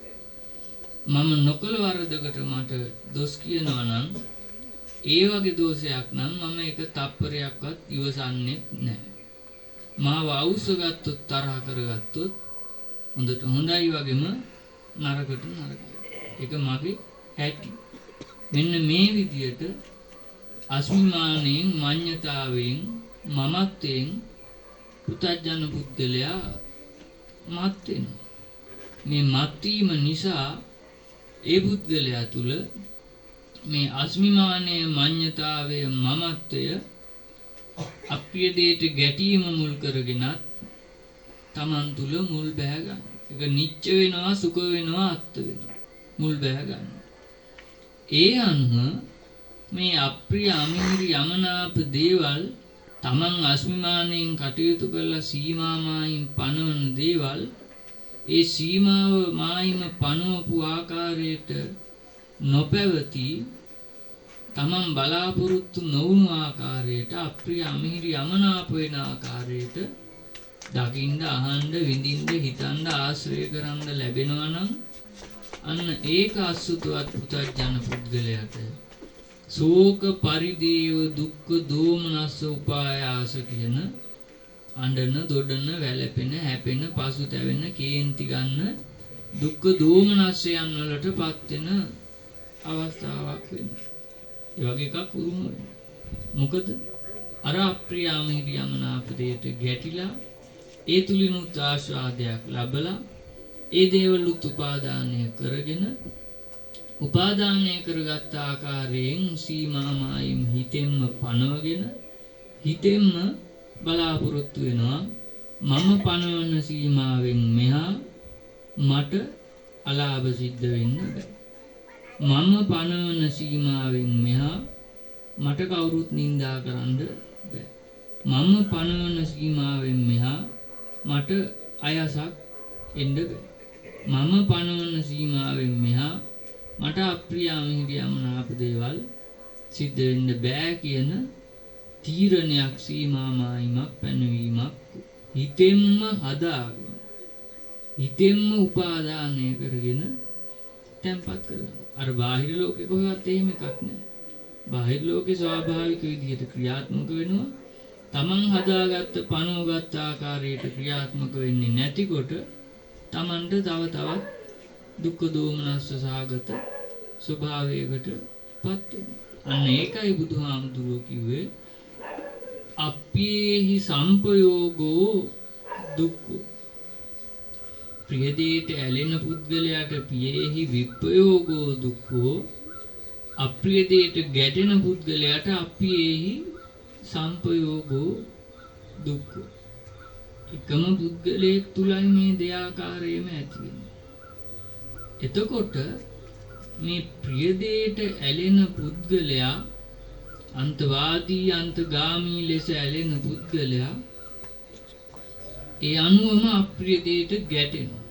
මම නොකල වරදකට මට දොස් කියනවා නම් ඒ වගේ දෝෂයක් නම් මම ඒක තප්පරයක්වත් ඉවසන්නේ නැහැ. මාව අවශ්‍යගත්තොත් තරහ කරගත්තොත් හොඳට හොඳයි වගේම නරකට නරකයි. ඒක මගේ හැටි. මෙන්න මේ විදියට අස්මිමානෙන් මඤ්ඤතාවෙන් මමත්වයෙන් පුතඥ පුද්ගලයා මත් වෙනවා. මේ මත් වීම නිසා ඒ පුද්ගලයා තුල මේ අස්මිමානයේ මඤ්ඤතාවය මමත්වය අප්‍රිය දෙයට ගැටීම මුල් කරගෙන තමන් තුල මුල් බැහැ ගන්න. ඒක නිච්ච වෙනවා, සුඛ වෙනවා, අත්ත වෙනවා. මුල් බැහැ ගන්න. ඒ අනුව මේ අප්‍රිය අමිහිරි යමනාප දේවල් තමන් අස්මිමානයෙන් කටයුතු කරලා සීමා මායින් පනවන දේවල් ඒ සීමාව මායිම පනවපු ආකාරයට නොපැවති තමන් බලාපොරොත්තු නොවුණු ආකාරයට අප්‍රිය අමිහිරි යමනාප වෙන ආකාරයට දකින්න අහන්න විඳින්න හිතන්න ආශ්‍රය කරන්න ලැබෙනවා නම් අන්න ඒක අසුතවත් පුතඥ පුද්ගලයාට ශෝක පරිදේව දුක්ඛ දෝමනස්ස උපායාස කියන අඬන දොඩන වැළපෙන හැපෙන පසුතැවෙන කේන්ති ගන්න දුක්ඛ දෝමනස්සයන් වලටපත් වෙන අවස්ථාවක් වෙනවා. ඒ වගේ එකක් උරුම වෙනවා. මොකද අර අප්‍රියම යමනාප දෙයට ගැටිලා ඒ තුලිනුත් ආශාදයක් ලැබලා ඒ දේවලුත් උපාදානය කරගෙන උපාදානය කරගත් ආකාරයෙන් සීමාමායින් හිතෙන්ම පනවගෙන හිතෙන්ම බලාපොරොත්තු වෙනවා මම පනවන සීමාවෙන් මෙහා මට අලාභ සිද්ධ වෙන්න බෑ. මම පනවන සීමාවෙන් මෙහා මට කවුරුත් නිඳා කරන්න බෑ. මම පනවන සීමාවෙන් මෙහා මට අයසක් එන්න බෑ. මම පනවන සීමාවෙන් මෙහා මට අප්‍රියමිහිරි යමනාප දේවල් සිද්ධ වෙන්න බෑ කියන තීරණයක් සීමා මායිමක් පැනවීමක් හිතෙන්ම හදාගෙන හිතෙන්ම උපාදානය කරගෙන තැම්පත් කරනවා. අර බාහිර ලෝකේ කොහෙවත් එහෙම එකක් නැහැ. බාහිර ලෝකේ ස්වාභාවික විදිහට ක්‍රියාත්මක වෙනවා. තමන් හදාගත්ත පනවගත් ආකාරයට ක්‍රියාත්මක වෙන්නේ නැතිකොට තමන්ට තව තවත් දුක්ඛ දෝමනස්ස සහගත ස්වභාවයකට පත් වෙනවා. අන්න ඒකයි බුදුහාමුදුරුවෝ කිව්වේ අප්පේහි සම්පයෝගෝ දුක්ඛ. ප්‍රියදේට ඇලෙන පුද්ගලයාට පියේහි විප්පයෝගෝ දුක්ඛෝ. අප්‍රියදේට ගැටෙන පුද්ගලයාට අප්පේහි සම්පයෝගෝ දුක්ඛ. එකම පුද්ගලයෙක් තුලයි මේ දෙආකාරයේම ඇති වෙන්නේ. එතකොට මේ ප්‍රියදේට ඇලෙන පුද්ගලයා අන්තවාදී අන්තගාමී ලෙස ඇලෙන පුද්ගලයා ඒ අනුවම අප්‍රියදේට ගැටෙනවා.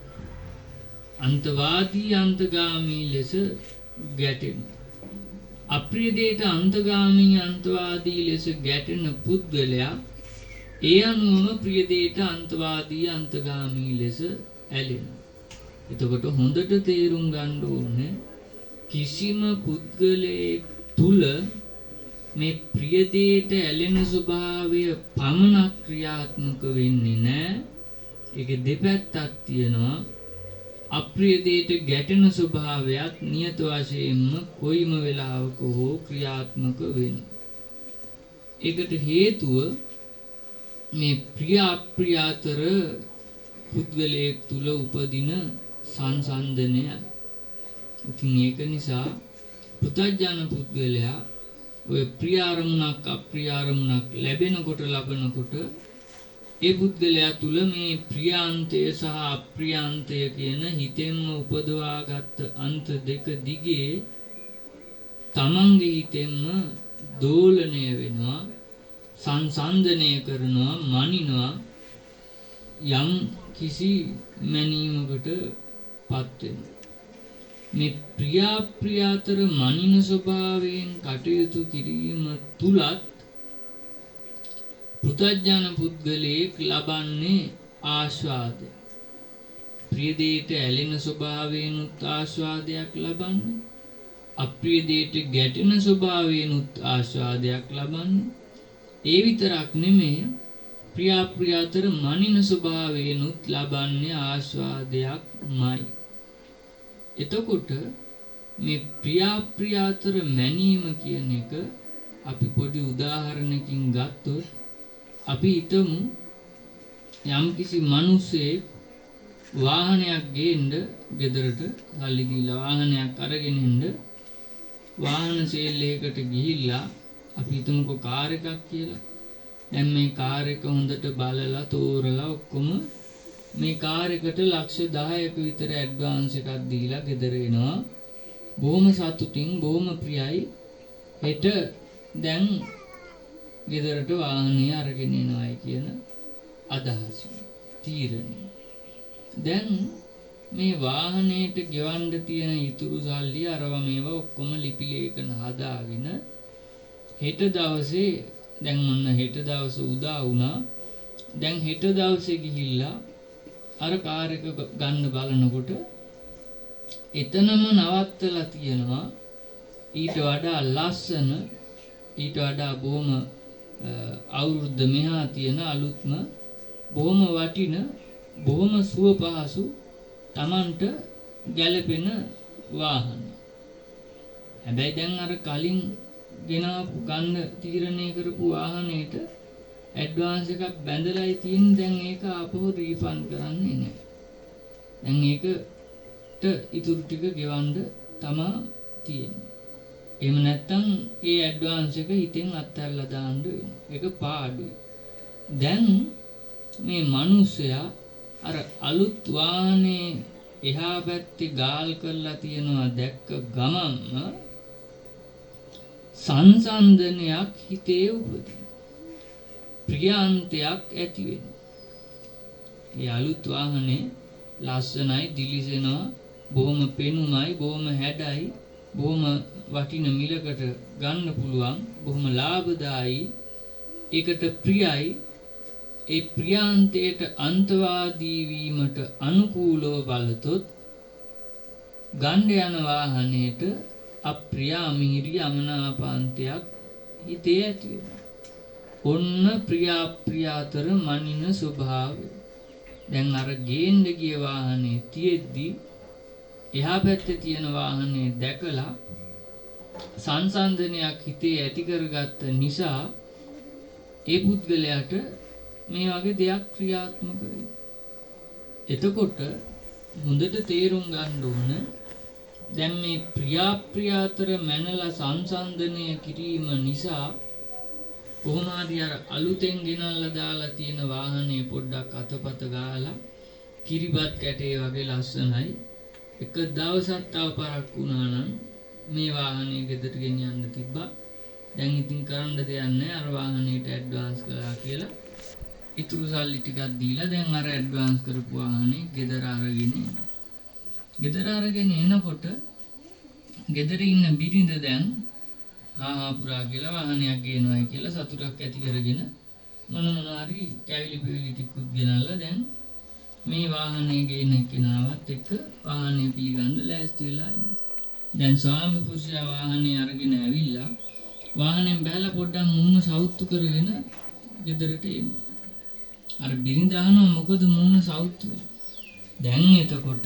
අන්තවාදී අන්තගාමී ලෙස ගැටෙනවා. අප්‍රියදේට අන්තගාමී අන්තවාදී ලෙස ගැටෙන පුද්ගලයා ඒ අනුවම ප්‍රියදේට අන්තවාදී අන්තගාමී ලෙස ඇලෙනවා. එතකොට හොඳට තේරුම් ගන්න ඕනේ කිසිම පුද්ගලයෙක් තුල මේ ප්‍රියදේට ඇලෙන ස්වභාවය පමණක් ක්‍රියාත්මක වෙන්නේ නැහැ. ඒකේ දෙපැත්තක් තියෙනවා. අප්‍රියදේට ගැටෙන ස්වභාවයක් නියත වශයෙන්ම කොයිම වෙලාවක හෝ ක්‍රියාත්මක වෙනවා. ඒකට හේතුව මේ ප්‍රිය අප්‍රිය අතර පුද්ගලයෙක් තුල උපදින සංසන්දනය. ඉතින් ඒක නිසා පුතඥ පුද්ගලයා ඔය ප්‍රිය අරමුණක් අප්‍රිය අරමුණක් ලැබෙනකොට ලබනකොට ඒ පුද්ගලයා තුල මේ ප්‍රියාන්තය සහ අප්‍රියාන්තය කියන හිතෙන්ම උපදවාගත් අන්ත දෙක දිගේ තමන්ගේ හිතෙන්ම දෝලණය වෙනවා, සංසන්දනය කරනවා, මනිනවා, යම් කිසි මැනීමකට පත් වෙනවා. මේ ප්‍රියාප්‍රිය අතර මනින ස්වභාවයෙන් කටයුතු කිරීම තුලත් පෘථග්ජන පුද්ගලයෙක් ලබන්නේ ආස්වාදය. ප්‍රිය දෙයට ඇලෙන ස්වභාවයෙන්ුත් ආස්වාදයක් ලබන්නේ. අප්‍රිය දෙයට ගැටෙන ස්වභාවයෙන්ුත් ආස්වාදයක් ලබන්නේ. ඒ විතරක් නෙමෙයි ප්‍රිය අප්‍රිය අතර මනින ස්වභාවයෙන්ුත් ලබන්නේ ආස්වාදයක්මයි. එතකොට මේ ප්‍රිය අප්‍රිය අතර මැනීම කියන එක අපි පොඩි උදාහරණකින් ගත්තොත් අපි හිතමු යම්කිසි මිනිසෙක් වාහනයක් ගේන්න ගෙදරට සල්ලි දීලා වාහනයක් අරගෙන ඉන්න වාහන සේල් එකකට ගිහිල්ලා අපි හිතමුකෝ කාර් එකක් කියලා. දැන් මේ කාර් එක හොඳට බලලා තෝරලා ඔක්කොම මේ කාර් එකට ලක්ෂ 10ක විතර ඇඩ්වාන්ස් එකක් දීලා ගෙදර එනවා. බොහොම සතුටින් බොහොම ප්‍රියයි. හෙට දැන් ගෙදරට වාහනේ අරගෙන එනවායි කියන අදහස තීරණය. දැන් මේ වාහනේට ගෙවන්න තියෙන ඉතුරු සල්ලි අරව මේවා ඔක්කොම ලිපි ලේඛන හදාගෙන හෙට දවසේ දැන් මොන්න හෙට දවස උදා වුණා. දැන් හෙට දවසේ ගිහිල්ලා අර කාර් එක ගන්න බලනකොට එතනම නවත්තලා තියෙනවා ඊට වඩා ලස්සන ඊට වඩා බොහොම අවුරුද්ද මෙහා තියෙන අලුත්ම බොහොම වටින බොහොම සුව පහසු Tamanට ගැළපෙන වාහන. හැබැයි දැන් අර කලින් ගෙනාපු ගන්න තීරණය කරපු වාහනේට ඇඩ්වාන්ස් එකක් බැඳලායි තියෙන්නේ. දැන් ඒක ආපහු රීෆන්ඩ් කරන්නේ නැහැ. දැන් ඒකට ඉතුරු ටික ගෙවන්න තමා තියෙන්නේ. එහෙම නැත්නම් ඒ ඇඩ්වාන්ස් එක හිතෙන් අත්හැරලා දාන්න වෙනවා. ඒක පාඩුයි. දැන් මේ මිනිස්සයා අර අලුත් වාහනේ එහා පැත්තේ ගාල් කරලා තියනවා දැක්ක ගමන්ම සංසන්දනයක් හිතේ උපදින. ප්‍රියාන්තයක් ඇති වෙනවා. මේ අලුත් වාහනේ ලස්සනයි, දිලිසෙනවා, බොහොම පෙනුමයි, බොහොම හැඩයි, බොහොම වටින මිලකට ගන්න පුළුවන්, බොහොම ලාභදායි, ඒකට ප්‍රියයි. ඒ ප්‍රියාන්තයට අන්තවාදී වීමට අනුකූලව බලතොත් ගන්න යන වාහනේට අප්‍රියා මිහිරි අමනාපාන්තයක් හිතේ ඇති වෙනවා. ඔන්න ප්‍රියා අප්‍රිය අතර මනින ස්වභාවය. දැන් අර ගේන්න ගිය වාහනේ තියෙද්දි එහා පැත්තේ තියෙන වාහනේ දැකලා සංසන්දනයක් හිතේ ඇති කරගත්ත නිසා ඒ පුද්ගලයාට මේ වගේ දෙයක් ක්‍රියාත්මක වෙයි. එතකොට හොඳට තේරුම් ගන්න ඕන දැන් මේ ප්‍රියාප්‍රිය අතර මැනලා සංසන්දනය කිරීම නිසා කොහොම හරි අර අලුතෙන් ගෙනල්ලා දාලා තියෙන වාහනේ පොඩ්ඩක් අතපත ගාලා කිරිබත් කැටේ වගේ ලස්සනයි. එක දවසක් තව පරක් වුණා නම් මේ වාහනේ ගෙදරට ගෙනියන්න තිබ්බා. දැන් ඉතින් කරන්න දෙයක් නැහැ. අර වාහනේට ඇඩ්වාන්ස් කළා කියලා ඉතුරු සල්ලි ටිකක් දීලා දැන් අර ඇඩ්වාන්ස් කරපු වාහනේ ගෙදර අරගෙන එනවා. ගෙදර අරගෙන එනකොට ගෙදර ඉන්න බිරිඳ දැන් පුරා කියලා වාහනයක් ගේනවායි කියලා සතුටක් ඇති කරගෙන මොන හරි කැවිලි පිවිලි ටිකුත් ගෙනල්ලා දැන් මේ වාහනේ ගේන කෙනාවත් එක්ක වාහනේ පිළිගන්න ලෑස්ති වෙලා ඉන්නවා. දැන් ස්වාමි පුරුෂයා වාහනේ අරගෙන ඇවිල්ලා වාහනෙන් බැලලා පොඩ්ඩක් මුහුණ සවුත්තු කරගෙන ගෙදරට එනවා. අර බිරිඳ අහනවා මොකද මුහුණ සවුත්තු වෙන්නේ? දැන් එතකොට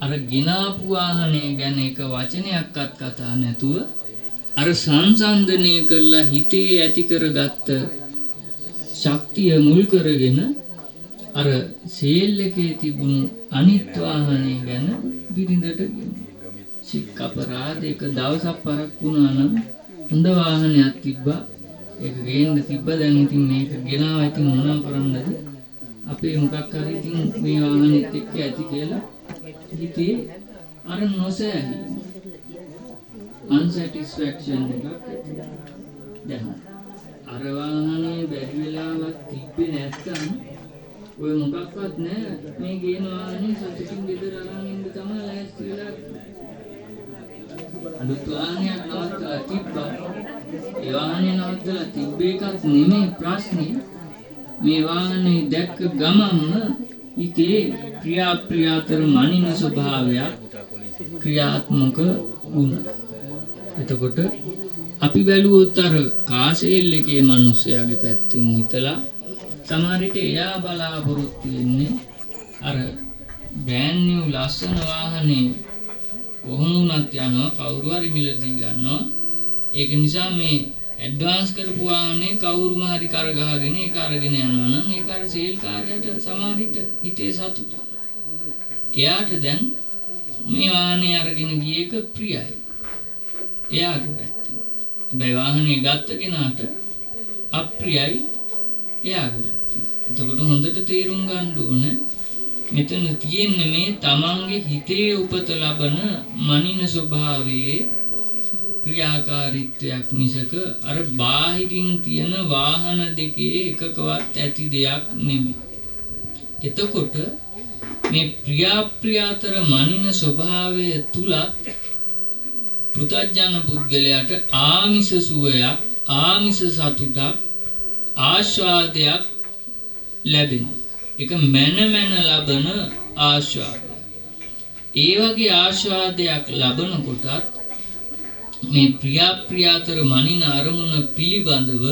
අර ගෙනාපු වාහනේ ගැන එක වචනයක්වත් කතා නැතුව අර සංසන්දනය කරලා හිතේ ඇති කරගත්ත ශක්තිය මුල් කරගෙන අර සේල් එකේ තිබුණු අනිත් වාහනේ ගැන බිරිඳට සික් අපරාධයක දවසක් පරක් වුණා නම් හොඳ වාහනයක් තිබ්බා ඒක ගේන්න තිබ්බා දැන් ඉතින් මේක ගෙනාවා ඉතින් මොනවා කරන්නද අපේ මොකක් හරි ඉතින් මේ වාහනේත් එක්ක ඇති කියලා හිතේ අර නොසෑහීම unsatisfaction එකක් දැන් අර වාහනේ බැරි වෙලාවක් තිබ්බේ නැත්තම් ඔය මොකක්වත් නැහැ මේ ගේන වාහනේ සතුටින් ගෙදර අරන් ඉන්න තමයි ලෑස්ති වෙලා අලුත් වාහනයක් නවත්තලා තිබ්බා ඒ වාහනේ නවත්තලා තිබ්බ එකත් නෙමෙයි ප්‍රශ්නේ. මේ වාහනේ දැක්ක ගමන්ම හිතේ ප්‍රියාප්‍රියාතර මනින ස්වභාවයක් ක්‍රියාත්මක වුණා. එතකොට අපි බැලුවොත් අර කාසෙල් එකේ මිනිස්සයාගේ පැත්තෙන් හිතලා සමහර විට එයා බලාපොරොත්තු වෙන්නේ අර බ්‍රෑන්ඩ් නිව් ලස්සන වාහනේ කොහොම වුණත් යනවා කවුරු හරි මිලදී ගන්නවා. ඒක නිසා මේ ඇඩ්වාන්ස් කරපු වාහනේ කවුරුම හරි කරගහගෙන ඒක අරගෙන යනවා නම් ඒක අර සේල් කාර්යයට සමහර විට හිතේ සතුට. එයාට දැන් මේ වාහනේ අරගෙන ගිය එක ප්‍රියයි. එයාගේ පැත්තෙන්. හැබැයි වාහනේ ගත්ත කෙනාට අප්‍රියයි එයාගේ පැත්තෙන්. එතකොට හොඳට තේරුම් ගන්න ඕනේ මෙතන තියෙන්නේ මේ තමන්ගේ හිතේ උපත ලබන මනින ස්වභාවයේ ක්‍රියාකාරීත්වයක් මිසක අර බාහිරින් තියෙන වාහන දෙකේ එකකවත් ඇති දෙයක් නෙමෙයි. එතකොට මේ ප්‍රියාප්‍රියාතර මනින ස්වභාවය තුලත් පෘථග්ජන පුද්ගලයාට ආමිෂ සුවයක් ආමිෂ සතුටක් ආස්වාදයක් ලැබෙනවා. ඒක මන ලබන ආස්වාදය. ඒ වගේ ආස්වාදයක් ලබනකොටත් මේ ප්‍රියාප්‍රියාතර මනින අරමුණ පිළිබඳව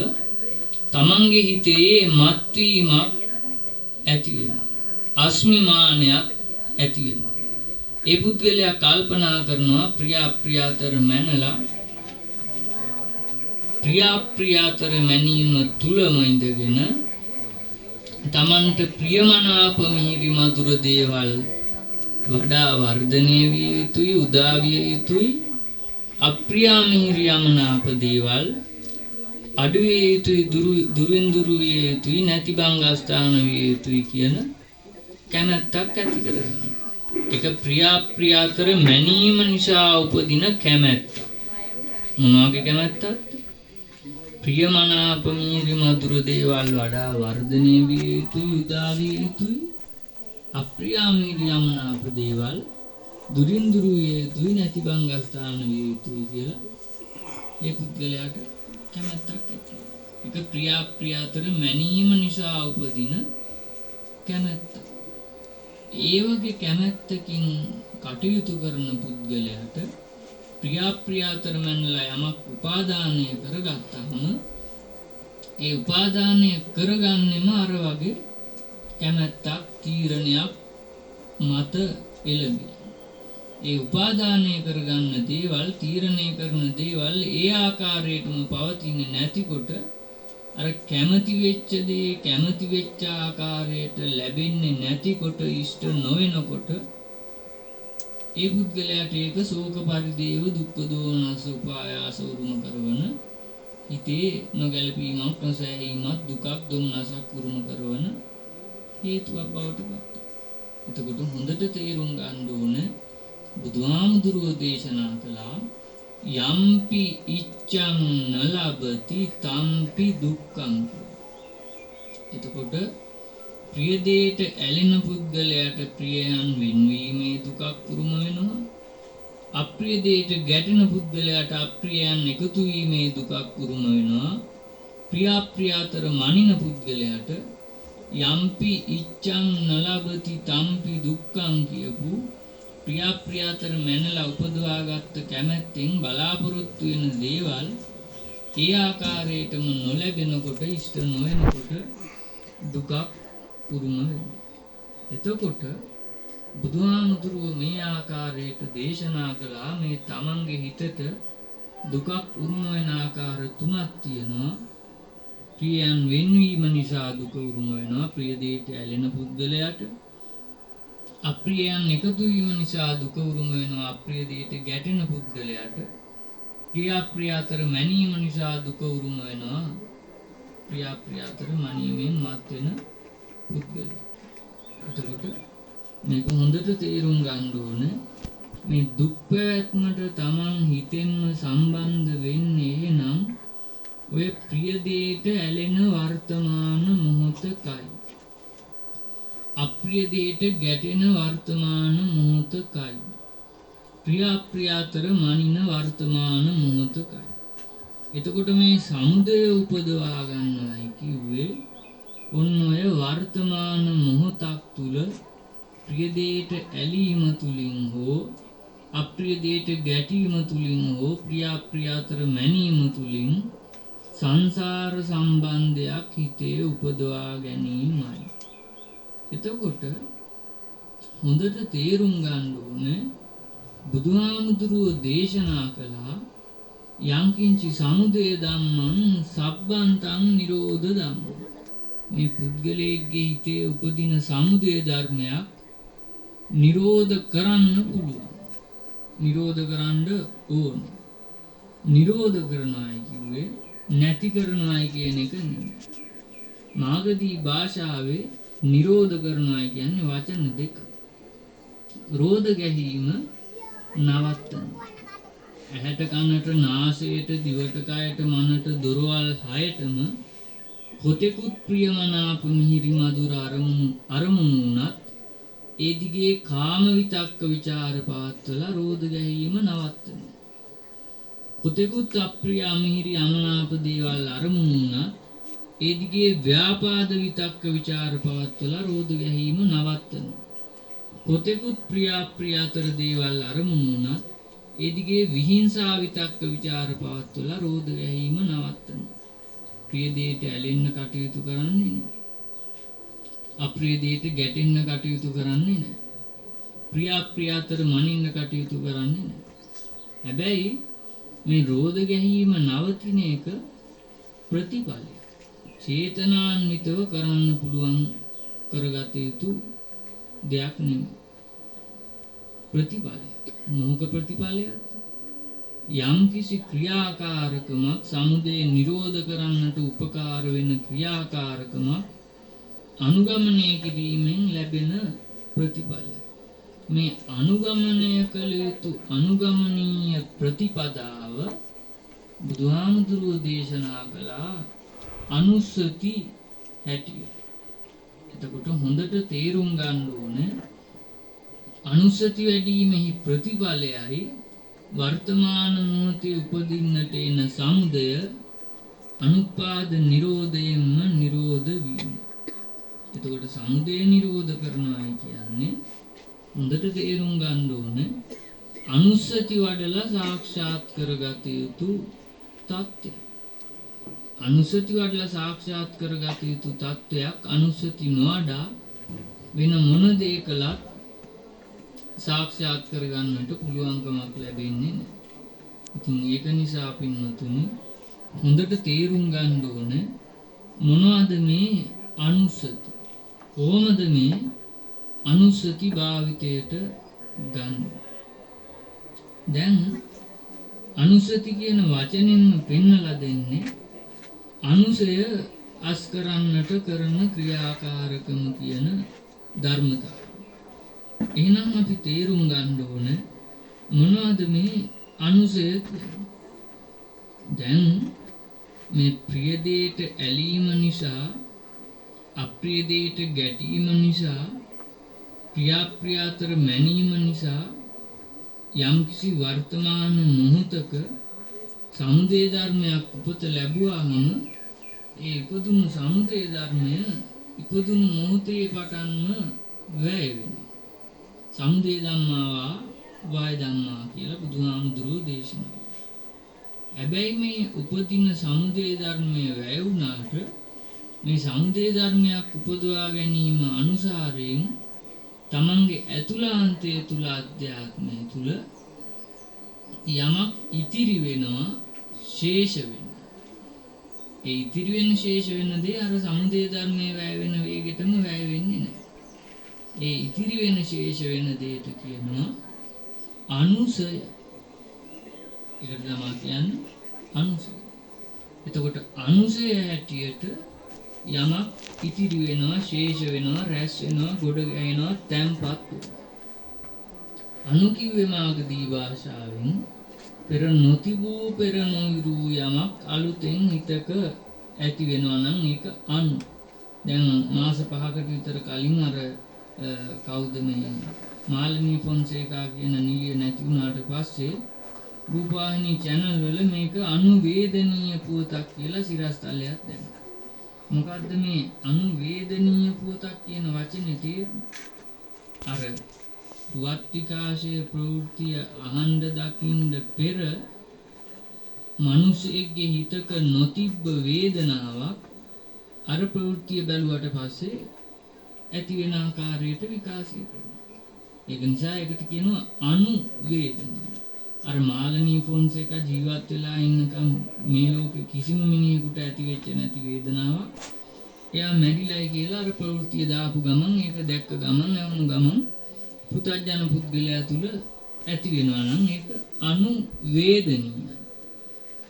තමන්ගේ හිතේ මත්වීමක් ඇති වෙනවා. අස්මිමානයක් ඇති වෙනවා. ඒ පුද්ගලයා කල්පනා කරනවා ප්‍රියාප්‍රියාතර මනලා ප්‍රියාප්‍රියාතර මැනීම තුලම ඉඳගෙන තමන්ට ප්‍රියමනාප මිහිරි මధుර දේවල් වඩා වර්ධනය විය යුතුයි උදා විය යුතුයි. අප්‍රිය මිහිරි යමනාප දේවල් අඩු විය යුතුයි දුරින් දුරු විය යුතුයි නැති බංගස්ථාන විය යුතුයි කියන කැමැත්තක් ඇති කරගන්න. ඒක ප්‍රියාප්‍රියාතර මැනීම නිසා උපදින කැමැත්ත. මොනවාගේ කැමැත්තක්ද? ප්‍රියමනාප මිහිරි මధుර දේවල් වඩා වර්ධනය විය යුතුයි උදා විය යුතුයි. අප්‍රිය මිහිරි යමනාප දේවල් දුරින් දුරු විය යුතුයි නැති බංගස්ථාන විය යුතුයි කියලා ඒ පුද්ගලයාට කැමැත්තක් ඇති. ඒක ප්‍රියාප්‍රියාතර මැනීම නිසා උපදින කැමැත්ත. ඒ වගේ කැමැත්තකින් කටයුතු කරන පුද්ගලයාට ප්‍රියාප්‍රියාතර මැනලා යමක් උපාදානය කරගත්තම ඒ උපාදානය කරගන්නෙම අර වගේ කැමැත්තක් තීරණයක් මත එළඹෙන. ඒ උපාදානය කරගන්න දේවල් තීරණය කරන දේවල් ඒ ආකාරයටම පවතින්නේ නැතිකොට අර කැමැති වෙච්ච දේ කැමැති වෙච්ච ආකාරයට ලැබෙන්නේ නැතිකොට ඉෂ්ට නොවෙනකොට ඒ පුද්ගලයාට ඒක ශෝක පරිදේව දුක්ඛ දෝමනස උපායාස උරුම කරවන හිතේ නොගැලපීමක් නොසැලීමක් දුකක් දෝමනසක් උරුම කරවන හේතුවක් බවට පත්. එතකොට හොඳට තේරුම් ගන්න ඕනේ බුදුහාමුදුරුවෝ දේශනා කළා යම්පි ඉච්ඡං නලබති තම්පි දුක්ඛං. එතකොට ප්‍රිය දෙයට ඇලෙන පුද්ගලයාට ප්‍රියයන් වෙන්වීමේ දුකක් උරුම වෙනවා. අප්‍රිය දෙයට ගැටෙන පුද්ගලයාට අප්‍රියයන් එකතු වීමේ දුකක් උරුම වෙනවා. ප්‍රියාප්‍රියාතර මනින පුද්ගලයාට යම්පි ඉච්ඡං නලබති තම්පි දුක්ඛං කියපු ප්‍රියාප්‍රියාතර මැනලා උපදවාගත්ත කැමැත්තෙන් බලාපොරොත්තු වෙන දේවල් ඒ ආකාරයටම නොලැබෙනකොට ඉෂ්ට නොවෙනකොට දුකක් උරුම වෙනවා. එතකොට බුදුහාමුදුරුවෝ මේ ආකාරයට දේශනා කළා මේ තමන්ගේ හිතට දුකක් උරුම වෙන ආකාර තුනක් තියෙනවා. ප්‍රියයන් වෙන්වීම නිසා දුක උරුම වෙනවා ප්‍රිය දෙයට ඇලෙන පුද්ගලයාට. අප්‍රියයන් එකතු වීම නිසා දුක උරුම වෙනවා අප්‍රිය දෙයට ගැටෙන පුද්ගලයාට. ප්‍රියාප්‍රියාතර මැනීම නිසා දුක උරුම වෙනවා ප්‍රියාප්‍රියාතර මැනීමෙන් මත් වෙන පුද්ගලයා. එතකොට මේක හොඳට තේරුම් ගන්න ඕනේ මේ දුක් පැවැත්මට තමන් හිතෙන්ම සම්බන්ධ වෙන්නේ නම් ඔය ප්‍රිය දෙයට ඇලෙන වර්තමාන මොහොතකයි. අප්‍රිය දෙයට ගැටෙන වර්තමාන මොහොතකයි. ප්‍රියාප්‍රියාතර මනින වර්තමාන මොහොතකයි. එතකොට මේ සමුදය උපදවා ගන්නවයි කිව්වේ ඔන්න ඔය වර්තමාන මොහොතක් තුල ප්‍රිය දෙයට ඇලීම තුලින් හෝ අප්‍රිය දෙයට ගැටීම තුලින් හෝ ප්‍රිය අතර මැනීම තුලින් සංසාර සම්බන්ධයක් හිතේ උපදවා ගැනීමයි. එතකොට හොඳට තේරුම් ගන්න ඕනේ බුදුහාමුදුරුවෝ දේශනා කළා යංකින්චි සමුදය ධම්මං සබ්බන්තං නිරෝධ ධම්මං. මේ පුද්ගලයෙක්ගේ හිතේ උපදින සමුදය ධර්මයක් නිරෝධ කරන්න පුළුවන්. නිරෝධ කරන්න ඕන. නිරෝධ කරනවායි කිව්වේ නැති කරනවායි කියන එක නෙමෙයි. මාගදී භාෂාවේ නිරෝධ කරනවායි කියන්නේ වචන දෙක. රෝධ ගැනීම නවත්තන. ඇහැට කනට නාසයට දිවට කයට මනට දොරවල් හයටම කොතෙකුත් ප්‍රියමනාප මිහිරි මధుර අරමුණු වුණත් ඒ දිගේ කාම විතක්ක ਵਿਚාර පවත්වලා රෝධ ගැනීම නවත්තන. කොතෙකුත් අප්‍රිය අමිහිරි අමනාප දේවල් අරමුණු වුණත් ඒ දිගේ ව්‍යාපාද විතක්ක ਵਿਚාර පවත්වලා රෝධ ගැනීම නවත්තන. කොතෙකුත් ප්‍රිය අතර දේවල් අරමුණු වුණත් ඒ දිගේ විහිංසා විතක්ක ਵਿਚාර පවත්වලා රෝධ ගැනීම නවත්තන. ප්‍රිය දෙයට ඇලෙන්න කටයුතු කරන්නේ නැහැ. අප්‍රිය දෙයට ගැටෙන්න කටයුතු කරන්නේ නැහැ. ප්‍රිය අතර මනින්න කටයුතු කරන්නේ නැහැ. හැබැයි මේ රෝධ ගැනීම නවතින එක ප්‍රතිඵලය. චේතනාන්විතව කරන්න පුළුවන් කරගත යුතු දෙයක් නෙමෙයි. ප්‍රතිඵලය. මොහොක ප්‍රතිඵලයක්. යම් කිසි ක්‍රියාකාරකමක් සමුදය නිරෝධ කරන්නට උපකාර වෙන ක්‍රියාකාරකමක් අනුගමනය කිරීමෙන් ලැබෙන ප්‍රතිඵලය. මේ අනුගමනය කළ යුතු අනුගමනීය ප්‍රතිපදාව බුදුහාමුදුරුවෝ දේශනා කළා අනුස්සති හැටියට. එතකොට හොඳට තේරුම් ගන්න ඕනේ අනුස්සති වැඩිමෙහි ප්‍රතිඵලයයි වර්තමාන මොහොතේ උපදින්නට එන සමුදය අනුපාද නිරෝධයෙන්ම නිරෝධ වීම. එතකොට සමුදය නිරෝධ කරනවා කියන්නේ හොඳට තේරුම් ගන්න ඕනේ අනුස්සති වඩලා සාක්ෂාත් කරගත යුතු தත්ත්වය. අනුස්සති වඩලා සාක්ෂාත් කරගත යුතු தත්ත්වයක් අනුස්සති නොවඩා වෙන මොන දේ කළත් සාක්ෂාත් කරගන්නට පුළුවන්කමක් ලැබෙන්නේ නැහැ. ඉතින් ඒක නිසා පින්වතුනි හොඳට තේරුම් ගන්න ඕනේ මොනවද මේ අනුස්සති? කොහොමද මේ අනුස්සති භාවිතයට ගන්න? දැන් අනුස්සති කියන වචනෙන්ම පෙන්නලා දෙන්නේ අනුසය අස් කරන්නට කරන ක්‍රියාකාරකම කියන ධර්මතාවය. එහෙනම් අපි තේරුම් ගන්න ඕන මොනවද මේ අනුසය කියන්නේ? දැන් මේ ප්‍රිය දෙයට ඇලීම නිසා අප්‍රිය දෙයට ගැටීම නිසා ප්‍රිය අතර මැනීම නිසා යම්කිසි වර්තමාන මොහොතක සමුදය ධර්මයක් උපත ලැබුවාම ඒ ඉපදුණු සමුදය ධර්මය ඉපදුණු මොහොතේ පටන්ම වැය වෙනවා. සමුදය ධම්මාවා වය ධම්මා කියලා බුදුහාමුදුරුවෝ දේශනා කළා. හැබැයි මේ උපදින සමුදය ධර්මය වැය වුණාට මේ සමුදය ධර්මයක් උපදවා ගැනීම අනුසාරයෙන් තමන්ගේ ඇතුළාන්තය තුල අධ්‍යාත්මය තුල යමක් ඉතිරි වෙනවා, ශේෂ වෙනවා. ඒ ඉතිරි වෙන ශේෂ වෙන දේ අර සමුදය ධර්මයේ වැය වෙන වේගෙටම වැය වෙන්නේ නැහැ. ඒ ඉතිරි වෙන ශේෂ වෙන දෙයට කියනවා අනුසය. ඒකට තමයි කියන්නේ අනුසය. එතකොට අනුසය හැටියට යමක් ඉතිරි වෙනවා, ශේෂ වෙනවා, රැස් වෙනවා, ගොඩ ගැහෙනවා, තැම්පත් වෙනවා. අනු කිව්වේ මාගදී භාෂාවෙන් පෙර නොතිබූ පෙර නොවිරු යමක් අලුතෙන් හිතක ඇති වෙනවා නම් ඒක අනු. දැන් මාස 5කට විතර කලින් අර කවුද මේ මාලිනී ෆොන්සේකා කියන නිලිය නැති වුණාට පස්සේ රූපවාහිනී channel වල මේක අනුවේදනීය පුවතක් කියලා සිරස්තලයක් දැම්මා. මොකද්ද මේ අනුවේදනීය පුවතක් කියන වචනේ තේරුම? අර පුවත් විකාශයේ ප්‍රවෘත්තිය අහන්න දකින්න පෙර මිනිසෙක්ගේ හිතක නොතිබ්බ වේදනාවක් අර ප්‍රවෘත්තිය බැලුවට පස්සේ ඇති වෙන ආකාරයට විකාශය කරනවා. ඒක නිසා ඒකට කියනවා අනුවේදනීය. අර මාළනී ෆොන්සේකා ජීවත් වෙලා ඉන්නකම් මේ ලෝකේ කිසිම මිනිහෙකුට ඇති වෙච්ච නැති වේදනාවක් එයා මැරිලයි කියලා අර ප්‍රවෘත්තිය දාපු ගමන් ඒක දැක්ක ගමන් යවුණු ගමන් පුතඥ පුද්ගලයා තුල ඇති වෙනවා නම් ඒක අනුවේදනීයයි.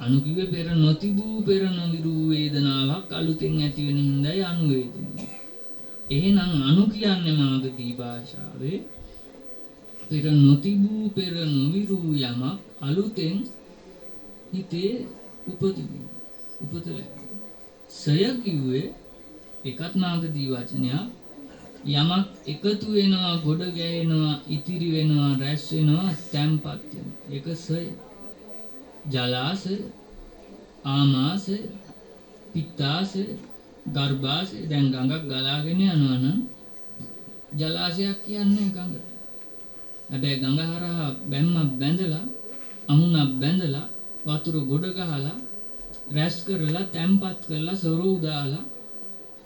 අනු කිව්වේ පෙර නොතිබූ පෙර නොවිරු වේදනාවක් අලුතෙන් ඇති වෙන හින්දායි අනුවේදනීය. එහෙනම් අනු කියන්නේ මාගදී භාෂාවේ පෙර නොතිබූ පෙර නොවිරු යමක් අලුතෙන් හිතේ උපදිනවා. උපත ලැබෙනවා. සය කිව්වේ එකත් මාගදී වචනයක්. යමක් එකතු වෙනවා, ගොඩ ගැහෙනවා, ඉතිරි වෙනවා, රැස් වෙනවා, තැම්පත් වෙනවා. ඒක සය. ජලාශය, ආමාශය, පිත්තාශය, ගර්භාශය. දැන් ගඟක් ගලාගෙන යනවා නම් ජලාශයක් කියන්නේ ගඟ. හැබැයි ගඟ හරහා බැම්මක් බැඳලා, අමුණක් බැඳලා, වතුර ගොඩ ගහලා, රැස් කරලා, තැම්පත් කරලා, සොරෝ දාලා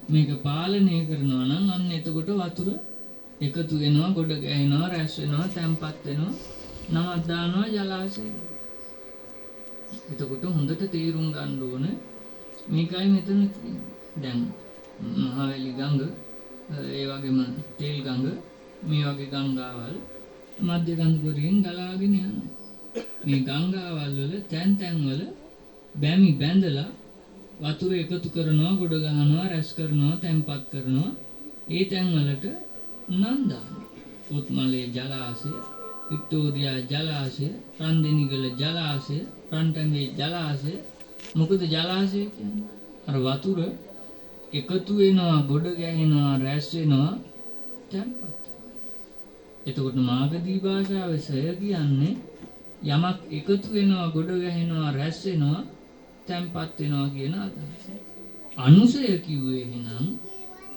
මේක පාලනය කරනවා නම් අන්න එතකොට වතුර එකතු වෙනවා, ගොඩ ගැහෙනවා, රැස් වෙනවා, තැම්පත් වෙනවා, නමක් දානවා ජලාශය. එතකොට හොඳට තේරුම් ගන්න ඕනේ මේකයි මෙතන තියෙන්නේ. දැන් මහවැලි ගඟ, ඒ වගේම තෙල් ගඟ, මේ වගේ ගංගාවල් මධ්‍ය ගංගාවරින් ගලාගෙන යනවා. මේ ගංගාවල් වල තැන් තැන් වල බැමි බැඳලා වතුර එකතු කරනවා, ගොඩ ගහනවා, රැස් කරනවා, තැම්පත් කරනවා. ඒ තැන් වලට නම් දානවා. උත්මලේ ජලාශය, වික්ටෝරියා ජලාශය, රන්දෙනිගල ජලාශය, රන්ටන්ගේ ජලාශය. මොකද ජලාශය කියන්නේ? අර වතුර එකතු වෙනවා, ගොඩ ගැහෙනවා, රැස් වෙනවා, තැම්පත්. එතකොට මාගදී භාෂාවේ සය කියන්නේ යමක් එකතු වෙනවා, ගොඩ ගැහෙනවා, රැස් වෙනවා, තැම්පත් වෙනවා කියන අදහස. අනුසය කිව්වේ එහෙනම්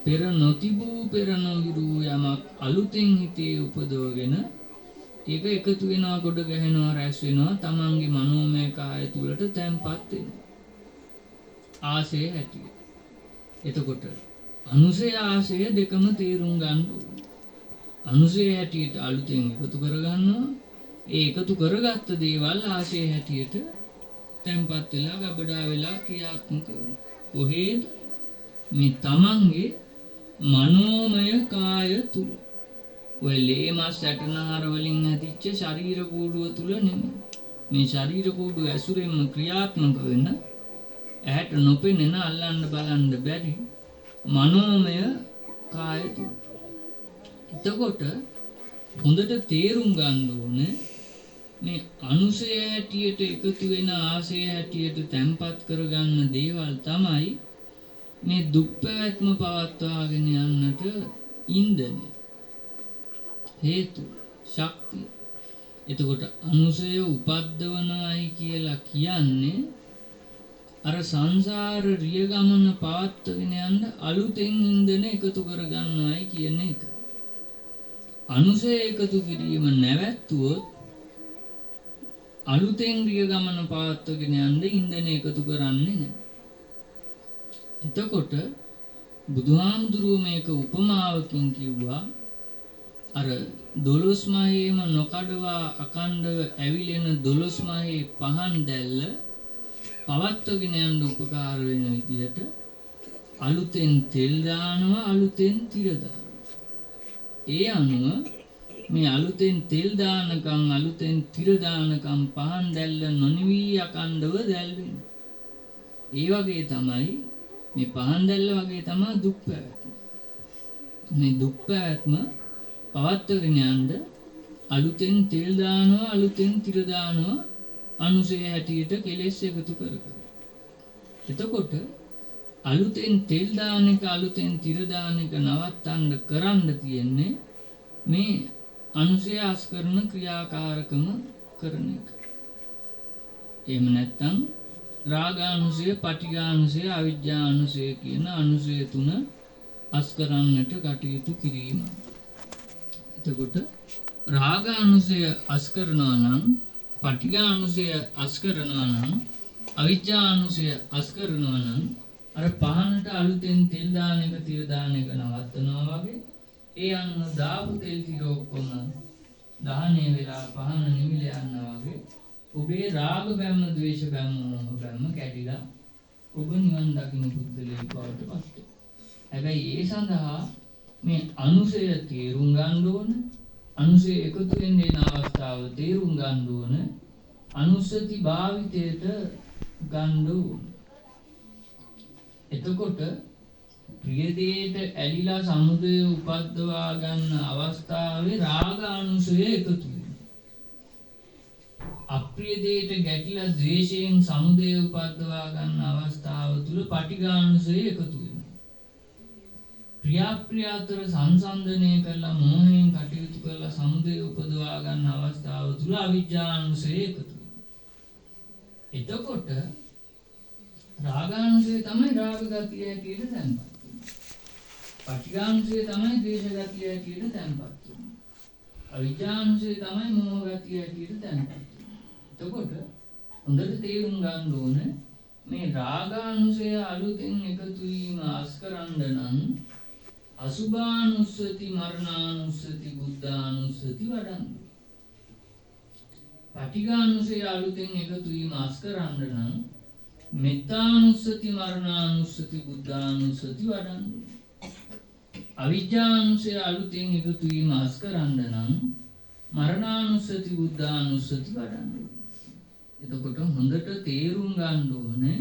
පෙර නොතිබූ පෙර නොවිරු යමක් අලුතෙන් හිතේ උපදවගෙන ඒක එකතු වෙනවා, ගොඩ ගැහෙනවා, රැස් වෙනවා, තමන්ගේ මනෝමය කාය තුලට තැම්පත් වෙනවා. ආසය හැටියට. එතකොට අනුසය ආසය දෙකම තේරුම් ගන්න ඕනේ. අනුසය හැටියට අලුතෙන් එකතු කරගන්නවා. ඒ එකතු කරගත්ත දේවල් ආසය හැටියට තැම්පත් වෙලා ගබඩා වෙලා ක්‍රියාත්මක වෙනවා. කොහේද? මේ තමන්ගේ මනෝමය කාය තුල. ඔය ලේ මාස් ඇටනහර වලින් ඇතිච්ච ශරීර කූඩුව තුල නෙමෙයි. මේ ශරීර කූඩුව ඇසුරෙන්ම ක්‍රියාත්මක වෙන ඇහැට නොපෙනෙන, අල්ලන්න බලන්න බැරි මනෝමය කාය තුල. එතකොට හොඳට තේරුම් ගන්න ඕනේ මේ අනුසය හැටියට එකතු වෙන, ආසය හැටියට තැම්පත් කරගන්න දේවල් තමයි මේ දුක් පැවැත්ම පවත්වාගෙන යන්නට ඉන්ධනය, හේතු, ශක්තිය. එතකොට අනුසය උපද්දවනයි කියලා කියන්නේ අර සංසාර රිය ගමන පවත්වාගෙන යන්න අලුතෙන් ඉන්ධන එකතු කරගන්නවයි කියන එක. අනුසය එකතු කිරීම නැවැත්තුවොත් අලුතෙන් රිය ගමන පවත්වාගෙන යන්න ඉන්ධන එකතු කරන්නේ නැහැ. එතකොට බුදුහාමුදුරුවෝ මේක උපමාවකින් කිව්වා අර 12 මහේම නොකඩවා අකණ්ඩව ඇවිලෙන 12 මහේ පහන් දැල්ල පවත්වාගෙන යන්න උපකාර වෙන විදිහට අලුතෙන් තෙල් දානවා, අලුතෙන් තිර දානවා. ඒ අනුව මේ අලුතෙන් තෙල් දානකම්, අලුතෙන් තිර දානකම් පහන් දැල්ල නොනිවි අකණ්ඩව දැල් වෙනවා. ඒ වගේ තමයි මේ පහන් දැල්ල වගේ තමයි දුක් පැවැත්ම. මේ දුක් පැවැත්ම පවත්වාගෙන යන්න අලුතෙන් තෙල් දානවා, අලුතෙන් තිර දානවා, අනුසය හැටියට කෙලෙස් එකතු කර කර. එතකොට අලුතෙන් තෙල් දාන එක, අලුතෙන් තිර දාන එක නවත්තන්න කරන්න තියෙන්නේ මේ අනුසය අස් කරන ක්‍රියාකාරකම කරන එක. එහෙම නැත්නම් රාගානුසය, පටිඝානුසය, අවිජ්ජානුසය කියන අනුසය තුන අස් කරන්නට කටයුතු කිරීම. එතකොට රාගානුසය අස් කරනවා නම්, පටිඝානුසය අස් කරනවා නම්, අවිජ්ජානුසය අස් කරනවා නම් අර පහනට අලුතෙන් තෙල් දාන එක තිර දාන එක නවත්තනවා වගේ ඒ අනුව දාපු තෙල් ටික ඔක්කොම දහණය වෙලා පහන නිවිල යනවා වගේ ඔබේ රාග බැම්ම, ද්වේෂ බැම්ම, මෝහ බැම්ම කැඩිලා ඔබ නිවන් දකින්න පුද්ගලයෙක් බවට පත් වෙනවා. හැබැයි ඒ සඳහා මේ අනුසය තේරුම් ගන්න ඕන, අනුසය එකතු වෙන්න එන අවස්ථාව තේරුම් ගන්න ඕන, අනුසති භාවිතයට ගන්න ඕන. එතකොට ප්‍රිය දෙයට ඇලිලා සමුදය උපද්දවා ගන්න අවස්ථාවේ රාගානුසය එකතු වෙනවා. අප්‍රිය දෙයට ගැටිලා ද්වේෂයෙන් සමුදය උපද්දවා ගන්න අවස්ථාව තුල පටිඝානුසය එකතු වෙනවා. ප්‍රියාප්‍රිය අතර සංසන්දනය කරලා මෝහයෙන් කටයුතු කරලා සමුදය උපදවා ගන්න අවස්ථාව තුල අවිජ්ජානුසය එකතු වෙනවා. එතකොට රාගානුසය තමයි රාග ගතිය හැටියට තැන්පත් වෙන්නේ. පටිඝානුසය තමයි ද්වේෂ ගතිය හැටියට තැන්පත් වෙන්නේ. අවිජ්ජානුසය තමයි මෝහ ගතිය හැටියට තැන්පත් වෙන්නේ. එතකොට හොඳට තේරුම් ගන්න ඕන මේ රාගානුසය අලුතෙන් එකතු වීම අස්කරන්න නම් අසුභානුස්සති, මරණානුස්සති, බුද්ධානුස්සති වඩන්න. පටිඝානුසය අලුතෙන් එකතු වීම අස්කරන්න නම් මෙත්තානුස්සති, මරණානුස්සති, බුද්ධානුස්සති වඩන්න. අවිජ්ජානුසය අලුතෙන් එකතු වීම අස්කරන්න නම් මරණානුස්සති, බුද්ධානුස්සති වඩන්න. එතකොට හොඳට තේරුම් ගන්න ඕනේ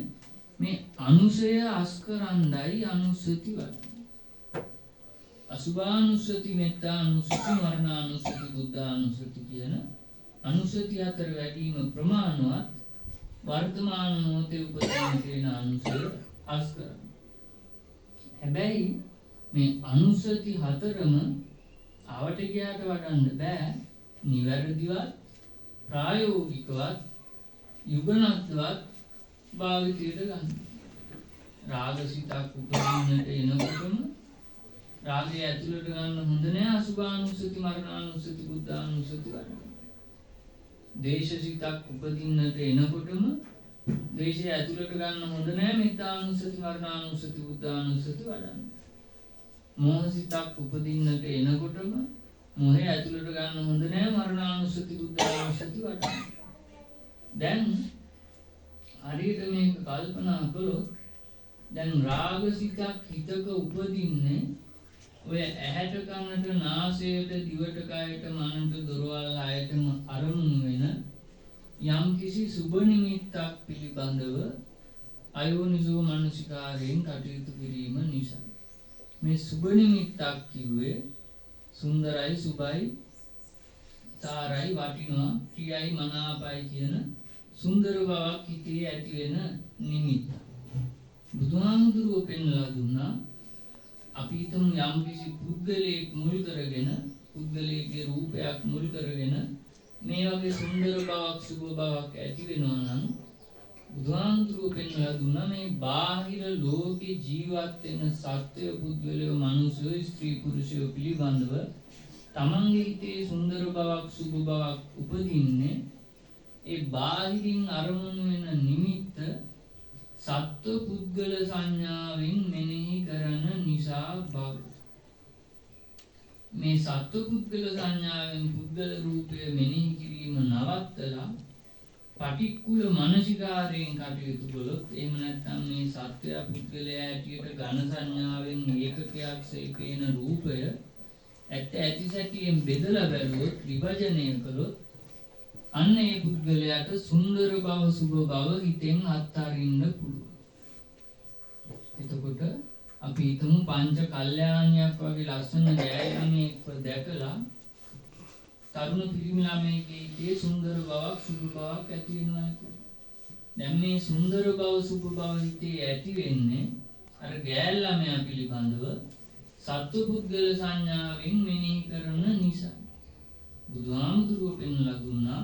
මේ අනුසය අස්කරන්නයි අනුස්සති වඩන්න. අසුභානුස්සති, මෙත්තානුස්සති, මරණානුස්සති, බුද්ධානුස්සති කියන අනුස්සති අතර වැඩිම ප්‍රමාණවත් වර්තමාන මොහොතේ උපදින තියෙන අනුසය අස් කරන්න. හැබැයි මේ අනුසති හතරම ආවට ගියාට වඩන්න බෑ. නිවැරදිවත්, ප්‍රායෝගිකවත්, යුගනත්වත් භාවිතයට ගන්න. රාගසිතක් උපදින්නට එනකොටම රාගය ඇතුළට ගන්න හොඳ නෑ. අසුභානුස්සති, මරණානුස්සති, බුද්ධානුස්සති වඩන්න. දේශසිතක් උපදින්නට එනකොටම දේශය ඇතුළට ගන්න හොඳ නෑ. මෙත්තානුස්සති, මරණානුස්සති, බුද්ධානුස්සති වඩන්න. මෝහසිතක් උපදින්නට එනකොටම මොහේ ඇතුළට ගන්න හොඳ නෑ. මරණානුස්සති, බුද්ධානුස්සති වඩන්න. දැන් හරියට මේක කල්පනා කළොත් දැන් රාගසිතක් හිතක උපදින්නේ ඔය ඇහැට, කනට, නාසයට, දිවට, කයට, මනට, දොරවල් ආයතන අරමුණු වෙන යම් කිසි සුබ නිමිත්තක් පිළිබඳව අයෝනිසෝ මනසිකාරයෙන් කටයුතු කිරීම නිසා. මේ සුබ නිමිත්තක් කිව්වේ සුන්දරයි, සුබයි, සාරයි, වටිනවා, ප්‍රියයි, මනාපයි කියන සුන්දර බවක් හිතේ ඇති වෙන නිමිත්ත. බුදුහාමුදුරුවෝ පෙන්වලා දුන්නා අපි හිතමු යම් කිසි පුද්ගලයෙක් මුල් කරගෙන, පුද්ගලයෙක්ගේ රූපයක් මුල් කරගෙන මේ වගේ සුන්දර බවක්, සුබ බවක් ඇති වෙනවා නම් බුදුහාමුදුරුවෝ පෙන්වලා දුන්නා මේ බාහිර ලෝකේ ජීවත් වෙන සත්‍ය පුද්ගලයෝ, මනුෂ්‍යයෝ, ස්ත්‍රී පුරුෂයෝ පිළිබඳව තමන්ගේ හිතේ සුන්දර බවක්, සුබ බවක් උපදින්නේ ඒ බාහිරින් අරමුණු වෙන නිමිත්ත සත්ව පුද්ගල සංඥාවෙන් මෙනෙහි කරන නිසා බව. මේ සත්ව පුද්ගල සංඥාවෙන් පුද්ගල රූපය මෙනෙහි කිරීම නවත්තලා පටික්කුල මනසිකාරයෙන් කටයුතු කළොත්, එහෙම නැත්නම් මේ සත්‍ය පුද්ගලයා ඇටියට ඝන සංඥාවෙන් ඒකකයක්සේ පේන රූපය ඇත්ත ඇති සැටියෙන් බෙදලා බැලුවොත්, විභජනය කළොත් අන්න ඒ පුද්ගලයාට සුන්දර බව, සුබ බව හිතෙන් අත්හරින්න පුළුවන්. එතකොට අපි හිතමු පංච කල්යාණියක් වගේ ලස්සන ගෑයමක් දැකලා තරුණ පිරිමි ළමයෙක්ගේ හිතේ සුන්දර බවක්, සුබ බවක් ඇති වෙනවා කියලා. දැන් මේ සුන්දර බව, සුබ බව හිතේ ඇති වෙන්නේ අර ගෑල් ළමයා පිළිබඳව සත්ව පුද්ගල සංඥාවෙන් මෙනෙහි කරන නිසා. බුදුහාමුදුරුවෝ පෙන්වලා දුන්නා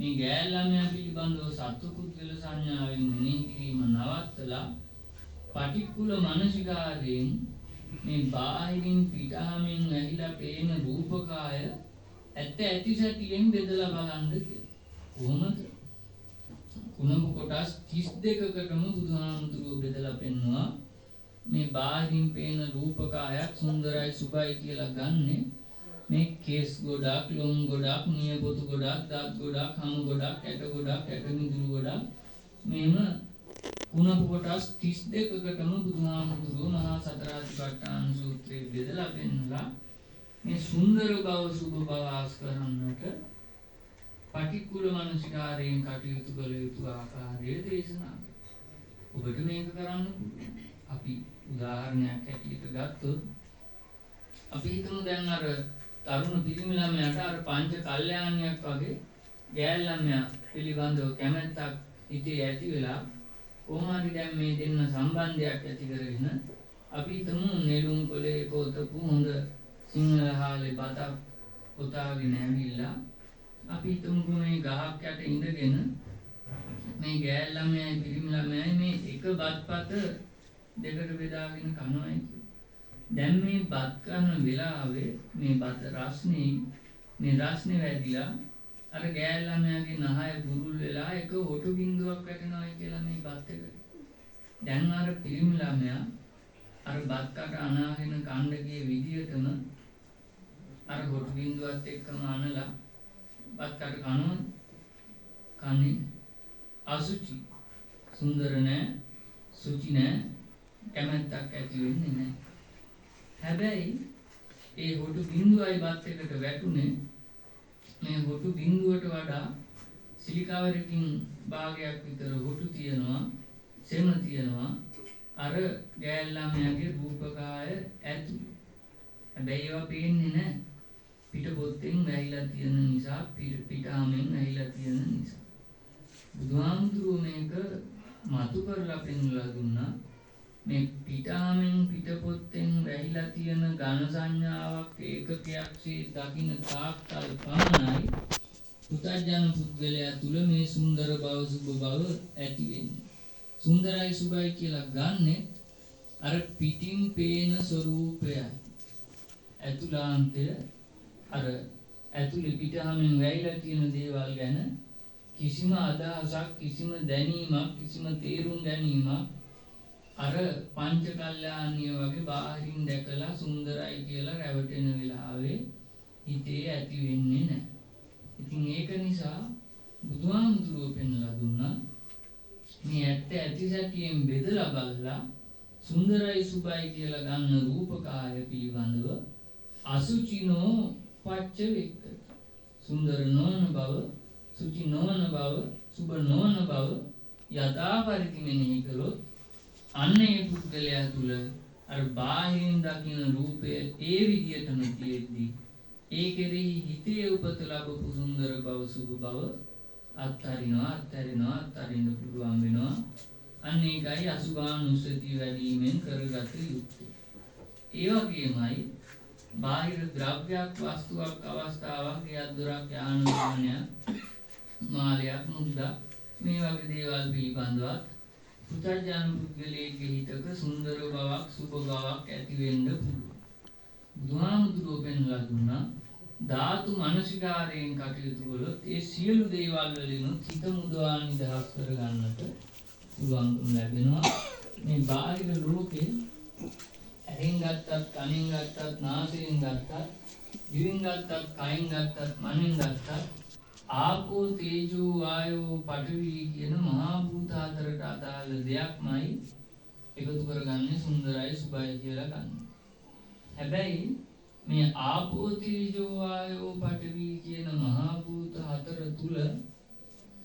මේ ගෑල්ලාමයා පිළිබඳව සත්පුද්ගල සංඥාවෙන් මෙනෙහි කිරීම නවත්තලා පටික්කුල මනසිකාරයෙන් මේ බාහිරින් පිටාමින් ඇහිලා පේන රූපකාය ඇත්ත ඇති සැටියෙන් බෙදලා බලන්න කියලා. කොහොමද? කුණප කොටස් 32කටම බුදුහාමුදුරුවෝ බෙදලා පෙන්නවා. මේ බාහිරින් පේන රූපකායක් සුන්දරයි සුභයි කියලා ගන්නෙ මේ කේස් ගොඩක්, ලොම් ගොඩක්, නියපොතු ගොඩක්, දත් ගොඩක්, හමු ගොඩක්, ඇට ගොඩක්, ඇට මිදුළු ගොඩක් මේම කුණප කොටස් 32කටම බුදුහාමුදුරුවෝ මහා සතරාතිපට්ඨාන සූත්‍රයේ බෙදලා පෙන්නලා මේ සුන්දර බව සුභ බව ආස් කරන්නට පටික්කුල මනසිකාරයෙන් කටයුතු කළ යුතු ආකාරය දේශනා කළා. ඔබට මේක කරන්න පුළුවන්. අපි උදාහරණයක් හැටියට ගත්තොත් අපි හිතමු දැන් අර තරුණ පිරිමි ළමයාට අර පංච කල්යාණියක් වගේ ගෑල් ළමයා පිළිබඳව කැමැත්තක් හිතේ ඇති වෙලා කොහොම හරි දැන් මේ දෙන්න සම්බන්ධයක් ඇති කරගෙන අපි හිතමු නෙළුම් කොලේ කොතපු හොඳ සිංහල හාලේ බතක් පොතාගෙන ඇවිල්ලා අපි හිතමුකෝ මේ ගහක් යට ඉඳගෙන මේ ගෑල් ළමයයි පිරිමි ළමයයි මේ එක බත්පත දෙකට බෙදාගෙන කනවායි කියලා. දැන් මේ බත් කන වෙලාවේ මේ බත් රස්නේ වැදිලා අර ගෑල් ළමයාගේ නහය බුරුල් වෙලා එක හොටු බින්දුවක් වැටෙනවායි කියලා මේ බත් එකට. දැන් අර පිරිමි ළමයා අර බත් කට අනාගෙන කණ්ඩකයේ විදියටම අර හොටු බින්දුවත් එක්කම අනලා බත් කට කනවද? කන්නේ අසුචි. සුන්දර නෑ, සුචි නෑ, කැමැත්තක් ඇති වෙන්නේ නෑ. හැබැයි ඒ හොටු බින්දුවයි බත් එකට වැටුනේ මේ හොටු බින්දුවට වඩා සිලිකාවරකින් භාගයක් විතර හොටු තියෙනවා, සෙම තියෙනවා අර ගෑල් ළමයාගේ රූපකාය ඇතුළේ. හැබැයි ඒවා පේන්නේ නැහැ. පිටපොත්තෙන් වැහිලා තියෙන නිසා, පිටාමෙන් වැහිලා තියෙන නිසා. බුදුහාමුදුරුවෝ මේක මතු කරලා පෙන්වලා දුන්නා. මේ පිටාමෙන් පිටපොත්තෙන් වැහිලා තියෙන ඝන සංඥාවක් ඒකකයක්සේ දකින්න තාක්කල් පමණයි පුතඥ පුද්ගලයා තුල මේ සුන්දර බව සුභ බව ඇති වෙන්නේ. සුන්දරයි සුභයි කියලා ගන්නෙ අර පිටින් පේන ස්වરૂපයයි. ඇතුළාන්තය අර ඇතුළේ පිටාමෙන් වැහිලා තියෙන දේවල් ගැන කිසිම අදහසක්, කිසිම දැනීමක්, කිසිම තේරුම් ගැනීමක් අර පංච කල්යාණිය වගේ බාහිරින් දැකලා සුන්දරයි කියලා රැවටෙන වෙලාවේ හිතේ ඇති වෙන්නේ නැහැ. ඉතින් ඒක නිසා බුදුහාමුදුරුවෝ පෙන්වලා දුන්නා මේ ඇත්ත ඇති සැටියෙන් බෙදලා බලලා සුන්දරයි සුභයි කියලා ගන්න රූපකාය පිළිබඳව අසුචිනෝ පච්ච වෙක්ක. සුන්දර නොවන බව, සුචි නොවන බව, සුභ නොවන බව යථා පරිදි මෙනෙහි කළොත් අන්නේ පුද්ගලයා තුල අර බාහිරින් දකින්න රූපය ඒ විදියටම තියෙද්දි ඒ කෙරෙහි හිතේ උපත ලැබපු සුන්දර බව සුභ බව අත්හරින්න පුළුවන් වෙනවා. අන්න ඒකයි අසුභානුස්සතිය වැඩිමෙන් කරගත යුත්තේ. ඒ වගේමයි බාහිර ද්‍රව්‍යයක්, වස්තුවක්, අවස්ථාවක්, ගෙයක් දොරක්, යාන වාහනයක්, මාලයක්, මුද්දා මේ වගේ දේවල් පිළිබඳවත් පුතර්ජන පුද්ගලයේ හිතක සුන්දර බවක්, සුභ බවක් ඇති වෙන්න පුළුවන්. බුදුහාමුදුරුවෝ පෙන්වලා දුන්නා ධාතු මනසිකාරයෙන් කටයුතු කළොත් ඒ සියලු දේවල් වලින් හිත මුදවා නිදහස් කරගන්නට පුළුවන්කම ලැබෙනවා. මේ බාහිර ලෝකේ ඇහෙන් ගත්තත්, කනෙන් ගත්තත්, නාසයෙන් ගත්තත්, දිවෙන් ගත්තත්, කයෙන් ගත්තත්, මනෙන් ගත්තත් ආපෝ තේජෝ වායෝ පඨවි කියන මහා භූත හතරට අදාළ දෙයක්මයි එකතු කරගන්නේ සුන්දරයි සුභයි කියලා ගන්න. හැබැයි මේ ආපෝ තේජෝ වායෝ පඨවි කියන මහා භූත හතර තුල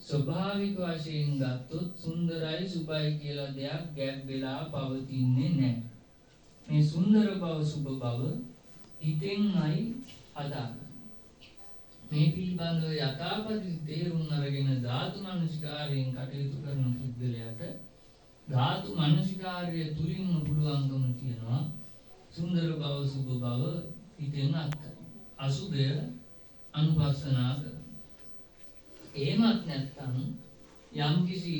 ස්වභාවික වශයෙන් ගත්තොත් සුන්දරයි සුභයි කියලා දෙයක් ගැබ් වෙලා පවතින්නේ නැහැ. මේ සුන්දර බව සුභ බව හිතෙන්මයි හදාගන්නේ. මේ පිළිබඳව යථාපති තේරුම් අරගෙන ධාතු මනසිකාරයෙන් කටයුතු කරන පුද්ගලයාට ධාතු මනසිකාරය තුලින්ම පුළුවන්කම තියෙනවා සුන්දර බව සුභ බව හිතෙන් අත්හරින්න. අසුභය අනුපස්සනා කරන. එහෙමත් නැත්නම් යම්කිසි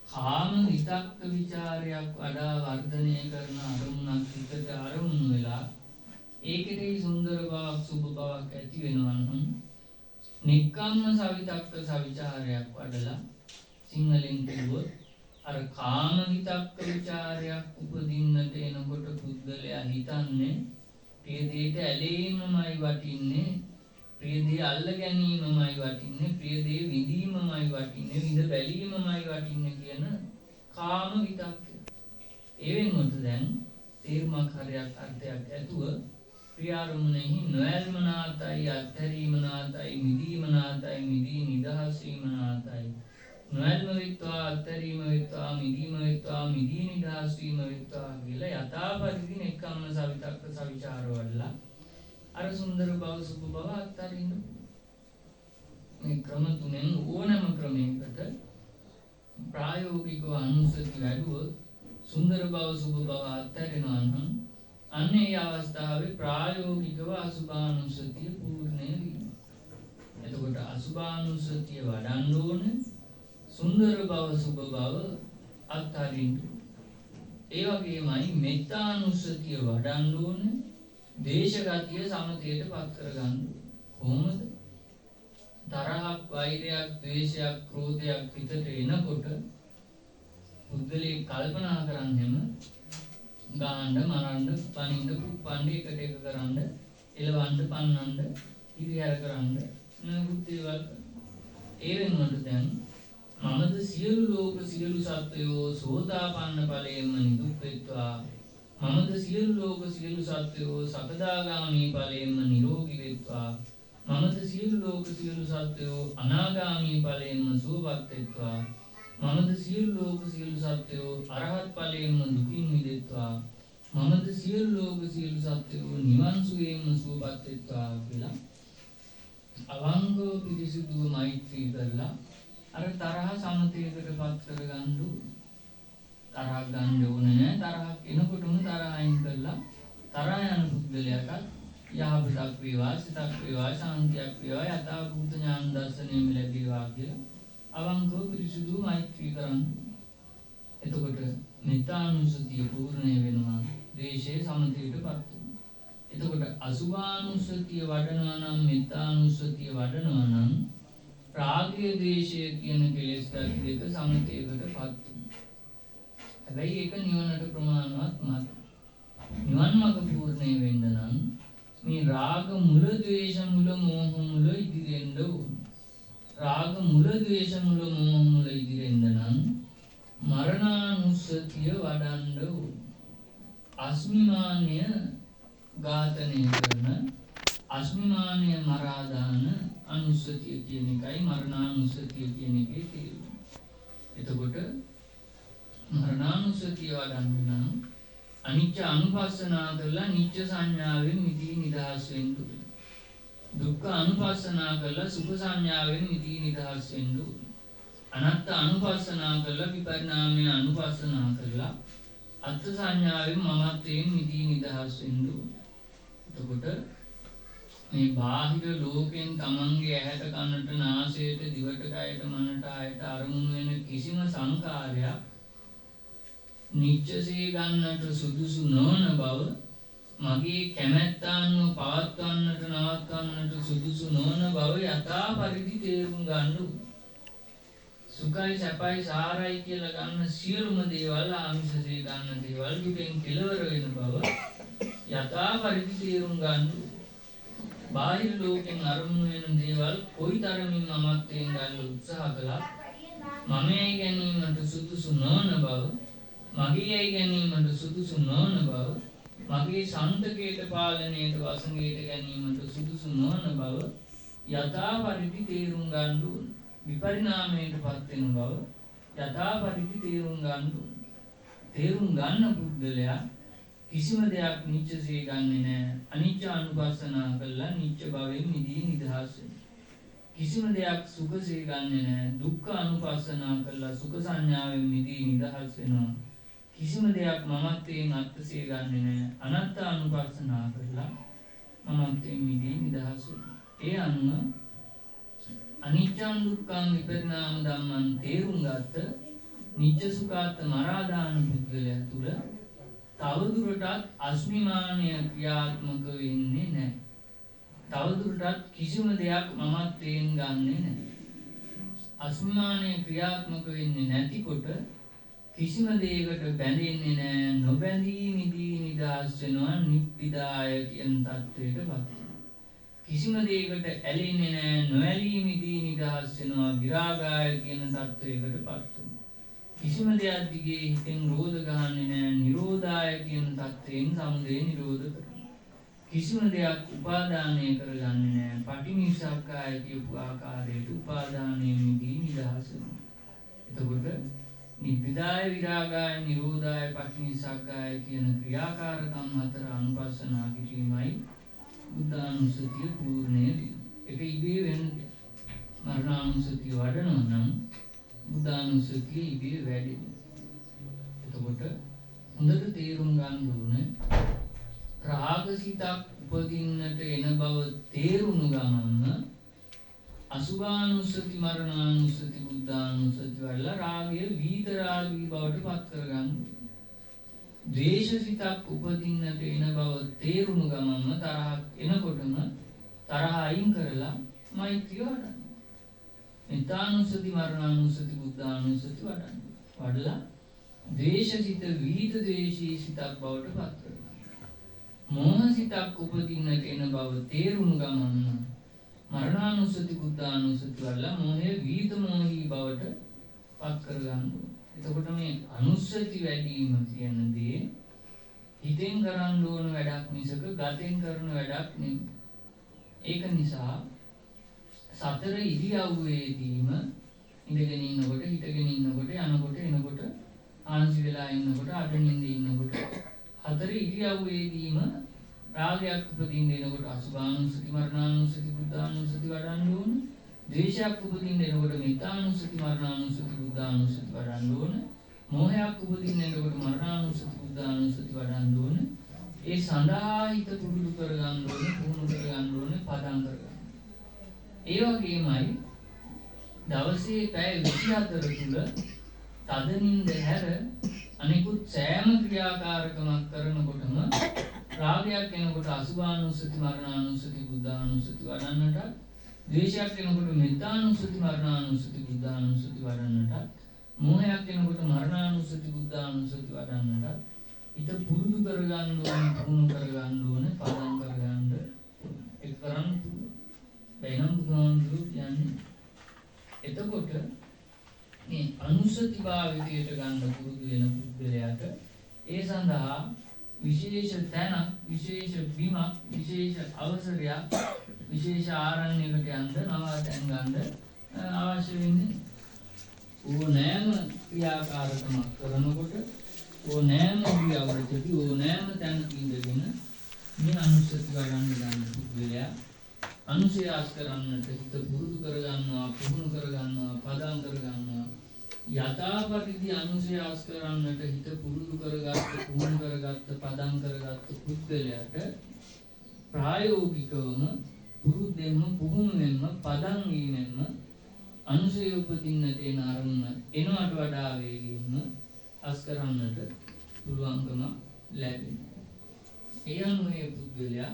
කාම විතක්ක ਵਿਚාරයක් වඩා වර්ධනය කරන අරමුණක් හිතට අරමුණු වෙලා ඒකේ සුන්දර බවක් සුබ බවක් ඇති වෙනවා නම් නික්කම්ම සවිතක්ක සවිචාරයක් වඩලා සිංහලෙන් කිව්වොත් අර කාම විතක්ක ਵਿਚාරයක් උපදින්නට එනකොට පුද්ගලයා හිතන්නේ ප්‍රිය දෙයට ඇලීමමයි වටින්නේ, ප්‍රිය දේ අල්ල ගැනීමමයි වටින්නේ, ප්‍රිය දේ විඳීමමයි වටින්නේ, විඳ බැලීමමයි වටින්නේ කියන කාම විතක්ක. ඒ වෙනුවට දැන් තේරුමක් හරියක් අර්ථයක් ඇතුව ප්‍රියාරමුණෙහි නොයල්ම නාතයි, අත්හැරීම නාතයි, මිදීම නාතයි, මිදී නිදහස් වීම නාතයි, නොයල්ම විත්වා, අත්හැරීම විත්වා, මිදීම විත්වා, මිදී නිදහස් වීම විත්වා කියලා යථාපරිදි නෙක්ඛම්ම සවිතක්ක සවිචාර වඩලා අර සුන්දර බව සුභ බව අත්හරින්න. මේ ක්‍රම තුනෙන් ඕනෑම ක්‍රමයකට ප්‍රායෝගිකව අනුසති වැඩුවොත් සුන්දර බව සුභ බව අත්හැරෙනවා නම් අන්න ඒ අවස්ථාවේ ප්‍රායෝගිකව අසුභානුස්සතිය පූර්ණය වීම. එතකොට අසුභානුස්සතිය වඩන්න ඕනේ, සුන්දර බව සුභ බව අත්හරින්න. ඒ වගේමයි මෙත්තානුස්සතිය වඩන්න ඕනේ, දේශගතිය සමතයට පත් කරගන්න. කොහොමද? තරහක්, වෛරයක්, ද්වේෂයක්, ක්‍රෝධයක් හිතට එනකොට පුද්ගලයා කල්පනා කරන්නෙම ගාන්න, මරන්න, පනින්න, කුප්පන්න, එකට එක කරන්න, එලවන්න, පන්නන්න, හිරිහැර කරන්න නුකුත් ඒවල්. ඒ වෙනුවට දැන් මමද සියලු ලෝක සියලු සත්වයෝ සෝතාපන්න ඵලයෙන්ම නිදුක් වෙත්වා, මමද සියලු ලෝක සියලු සත්වයෝ සකදාගාමී ඵලයෙන්ම නිරෝගී වෙත්වා, මමද සියලු ලෝක සියලු සත්වයෝ අනාගාමී ඵලයෙන්ම සුවපත් වෙත්වා, මමද සියලු ලෝක සියලු සත්වයෝ අරහත් ඵලයෙන්ම දුකින් මිදෙත්වා, මමද සියලු ලෝක සියලු සත්වයෝ නිවන් සුවයෙන්ම සුවපත් වෙත්වා කියලා අවංගව පිරිසිදුව මෛත්‍රී කරලා අර තරහ සමතේකට පත් කරගන්න. තරහක් ගන්න ඕනේ නැහැ. තරහක් එනකොටම තරහ අයින් කරලා තරහ යන පුද්ගලයාට යහපතක් වේවා, සිතක් වේවා, ශාන්තියක් වේවා, යථාභූත ඥාන දර්ශනයම ලැබේවා කියලා අවංකව පිරිසුදු මෛත්‍රී කරන්න. එතකොට මෙත්තානුස්සතිය පූර්ණය වෙනවා, ද්වේෂය සමතේටපත් වෙනවා. එතකොට අසුභානුස්සතිය වඩනවා නම්, මෙත්තානුස්සතිය වඩනවා නම් රාගය, ද්වේෂය කියන කෙලෙස් දෙක සමතේකටපත් වෙනවා. හැබැයි ඒක නිවනට ප්‍රමාණවත් මත. නිවන් මාර්ග පූර්ණය වෙන්න නම් මේ රාග මුල, ද්වේෂ මුල, මෝහ මුල ඉදිරියෙන්න ඕන. රාග මුල, ද්වේෂ මුල, මෝහ මුල ඉදිරියෙන්න නම් මරණානුස්සතිය වඩන්න ඕන. අස්මිමානය ඝාතනය කරන, අස්මිමානය මරා දාන අනුස්සතිය කියන එකයි මරණානුස්සතිය කියන එකේ තේරුම. එතකොට මරණානුස්සතිය වඩන්න නම් අනිච්ච අනුපස්සනා කරලා නිච්ච සංඥාවෙන් මිදී නිදහස් වෙන්න ඕනේ. දුක්ඛ අනුපස්සනා කරලා සුඛ සංඥාවෙන් මිදී නිදහස් වෙන්න ඕනේ. අනාත්ම අනුපස්සනා කරලා විපරිණාමය අනුපස්සනා කරලා අත්ථ සංඥාවෙන් මමත්වයෙන් මිදී නිදහස් වෙන්න ඕනේ. එතකොට මේ බාහිර ලෝකෙන් තමන්ගේ ඇහැට, කනට, නාසයට, දිවට, කයට, මනට, ආයට අරමුණු වෙන කිසිම සංකාරයක් නිච්චසේ ගන්නට සුදුසු නොවන බව, මගේ කැමැත්ත අනුව පවත්වන්නට, නවත්වන්නට සුදුසු නොවන බව යථා පරිදි තේරුම් ගන්න. සුඛයි, සැපයි, සාරයි කියලා ගන්න සියලුම දේවල්, ආමිෂසේ ගන්න දේවල් දුකෙන් කෙලවර වෙන බව යථා පරිදි තේරුම් ගන්න. බාහිර ලෝකෙන් අරමුණු වෙන දේවල් කොයිතරමින් මමත්වයෙන් ගන්න උත්සාහ කළත් මමයි ගැනීමට සුදුසු නොවන බව, මගේයි ගැනීමට සුදුසු නොවන බව, මගේ සන්තකයට, පාලනයට, වසඟයට ගැනීමට සුදුසු නොවන බව යථා පරිදි තේරුම් ගන්න ඕන. විපරිණාමයටපත් වෙන බව යථා පරිදි තේරුම් ගන්න ඕන. තේරුම් ගන්න පුද්ගලයා කිසිම දෙයක් නිච්චසේ ගන්නෙ නැහැ. අනිච්ච අනුපස්සනා කළා නිච්ච භවෙන් මිදී නිදහස් වෙනවා. කිසිම දෙයක් සුඛසේ ගන්නෙ නැහැ. දුක්ඛ අනුපස්සනා කළා සුඛ සංඥාවෙන් මිදී නිදහස් වෙනවා. කිසිම දෙයක් මමත්වයෙන් අත්සේ ගන්නෙ නැහැ. අනත්ත අනුපස්සනා කළා මමත්වයෙන් මිදී නිදහස් වෙනවා. ඒ අනුව අනිච්චං දුක්ඛං විපරිණාම ධම්මං තේරුම් ගත්ත නිච්ච සුඛාත් මරාදාන පුද්ගලයා තුල තවදුරටත් අස්මිමානය ක්‍රියාත්මක වෙන්නේ නැහැ. තවදුරටත් කිසිම දෙයක් මමත්වයෙන් ගන්නෙ නැහැ. අස්මිමානය ක්‍රියාත්මක වෙන්නේ නැතිකොට කිසිම දෙයකට බැඳෙන්නේ නැහැ. නොබැඳී මිදී නිදහස් වෙනවා නිබ්බිදාය කියන தത്വයටපත් වෙනවා. කිසිම දෙයකට ඇලෙන්නේ නැහැ. නොඇලී මිදී නිදහස් වෙනවා විරාගාය කියන தത്വයකටපත් වෙනවා. කිසිම දෙයක් දිගේ හිතෙන් රෝධ ගහන්නේ නැහැ. නිරෝධාය කියන தത്വයෙන් සමුදය නිරෝධ කරනවා. කිසිම දෙයක් උපාදානය කරගන්නේ නැහැ. පටිනිස්සක්කාය කියපු ආකාරයට උපාදානයෙන් මිදී නිදහස් වෙනවා. එතකොට නිබ්බිදාය විරාගාය නිරෝධාය පටිනිස්සක්කාය කියන ක්‍රියාකාරකම් හතර අනුපස්සනා කිරීමයි බුද්ධානුස්සතිය පූර්ණය වීම. ඒක ඉබේ වෙන්නේ. මරණානුස්සතිය වඩනවා නම් බුද්ධානුස්සතිය ඉබේ වැඩෙනවා. එතකොට හොඳට තේරුම් ගන්න ඕනේ රාගසිතක් උපදින්නට එන බව තේරුණු ගමන්ම අසුභානුස්සති මරණානුස්සති බුද්ධානුස්සති වල රාගය විතරාගී බවට පත් කරගන්න. ද්වේෂසිතක් උපදින්නට එන බව තේරුණු ගමන්ම තරහක් එනකොටම තරහ අයින් කරලා මෛත්‍රිය වඩන්න. මෙත්තානුස්සති මරණානුස්සති බුද්ධානුස්සති වඩන්න. වඩලා ද්වේෂසිත විහිද ද්වේෂී සිතක් බවට පත් කරගන්න. මෝහසිතක් උපදින්නට එන බව තේරුණු ගමන්ම මරණානුස්සති බුද්ධානුස්සති වල මොහේ විහිද මොහී බවට පත් කරගන්න. එතකොට මේ අනුස්සති වැඩිම කියන දේ හිතෙන් කරන්න ඕන වැඩක් මිසක ගතෙන් කරන වැඩක් නෙමෙයි. ඒක නිසා සතර ඉරියව්වේදීම ඉඳගෙන ඉන්නකොට හිටගෙන ඉන්නකොට යනකොට එනකොට ආන්සි වෙලා ඉන්නකොට අඩනින්ද ඉන්නකොට හතර ඉරියව්වේදීම රාගයක් උපදින්න එනකොට අසුභානුස්සති මරණානුස්සති බුද්ධානුස්සති වඩන්න ඕන. ද්වේෂයක් උපදින්න එනකොට මෙත්තානුස්සති මරණානුස්සති බුද්ධානුස්සති වඩන්න ඕන. මෝහයක් උපදින්න එනකොට මරණානුස්සති බුද්ධානුස්සති වඩන්න ඕන. ඒ සඳහා හිත පුරුදු කරගන්න ඕන, පුහුණු කරගන්න ඕන, පදම් කරගන්න. ඒ වගේමයි දවසේ පැය 24 තුල තදනින්ද හැර අනිකුත් සෑම ක්‍රියාකාරකමක් කරනකොටම රාගයක් එනකොට අසුභානුස්සති මරණානුස්සති බුද්ධානුස්සති වඩන්නට, ද්වේෂයක් එනකොට මෙත්තානුස්සති මරණානුස්සති බුද්ධානුස්සති වඩන්නට, මෝහයක් එනකොට මරණානුස්සති බුද්ධානුස්සති වඩන්නට හිත පුරුදු කරගන්න ඕනේ, පුහුණු කරගන්න ඕනේ, පදම් කරගන්න ඒක කරන්න බැනම් බුදුහාමුදුරු කියන්නේ. එතකොට මේ අනුස්සති භාවිතයට ගන්න පුරුදු වෙන පුද්ගලයාට ඒ සඳහා විශේෂ තැනක්, විශේෂ බිමක්, විශේෂ අවසරයක්, විශේෂ ආරණ්‍යයකට යන්න, නවාතැන් ගන්න අවශ්‍ය වෙන්නේ. ඕනෑම ක්‍රියාකාරකමක් කරනකොට ඕනෑම ක්‍රියාවලදී ඕනෑම තැනක ඉඳගෙන මේ අනුස්සති වඩන්න ගන්න පුද්ගලයා අනුශයාස කරන්නට හිත පුරුදු කරගන්නවා, පුහුණු කරගන්නවා, පදම් කරගන්නවා. යථාපරිදි අනුශයාස කරන්නට හිත පුරුදු කරගත්ත, පුහුණු කරගත්ත, පදම් කරගත්ත පුද්ගලයාට ප්‍රායෝගිකවම පුරුද්දෙන්ම, පුහුණුවෙන්ම, පදම් වීමෙන්ම අනුශය උපදින්නට එන අරමුණ එනවට වඩා වේගයෙන්ම අස් කරන්නට පුළුවන්කම ලැබෙනවා. ඒ අනුව මේ පුද්ගලයා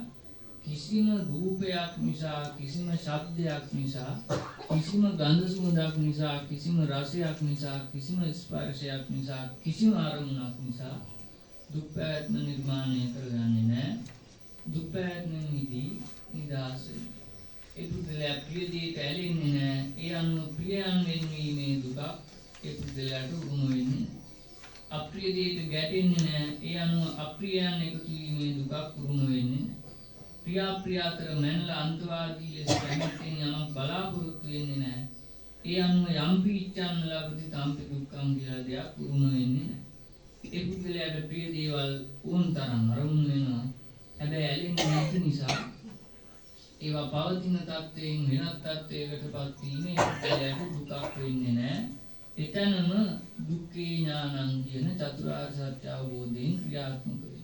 කිසිම රූපයක් නිසා, කිසිම ශබ්දයක් නිසා, කිසිම ගන්ධ සුවඳක් නිසා, කිසිම රසයක් නිසා, කිසිම ස්පර්ශයක් නිසා, කිසිම අරමුණක් නිසා දුක් පැවැත්ම නිර්මාණය කරගන්නේ නැහැ. දුක් පැවැත්මෙන් මිදී නිදහස් වෙනවා. ඒ පුද්ගලයා ප්‍රිය දෙයට ඇලෙන්නේ නැහැ. ඒ අනුව ප්‍රියයන් වෙන්වීමේ දුක ඒ පුද්ගලයාට උරුම වෙන්නේ. අප්‍රිය දෙයට ගැටෙන්නේ නැහැ. ඒ අනුව අප්‍රියයන් එකතු වීමේ දුකක් උරුම වෙන්නේ. ප්‍රිය අතර මැනලා අන්තවාදී ලෙස කැමැත්තෙන් යමක් බලාපොරොත්තු වෙන්නේ නැහැ. ඒ අනුව යම්පි ඉච්ඡාන ලබති තම්පි දුක්ඛං කියලා දෙයක් උරුම වෙන්නේ නැහැ. ඒ පුද්ගලයාට ප්‍රිය දේවල් ඕන තරම් අරමුණු වෙනවා. හැබැයි ඇලෙන්නේ නැති නිසා ඒවා පවතින තත්ත්වයෙන් වෙනත් තත්ත්වයකටපත් වීමේ පුද්ගලයාට දුකක් වෙන්නේ නැහැ. එතනම දුක්ඛේ ඥානං කියන චතුරාර්ය සත්‍ය අවබෝධයෙන් ක්‍රියාත්මක වෙනවා.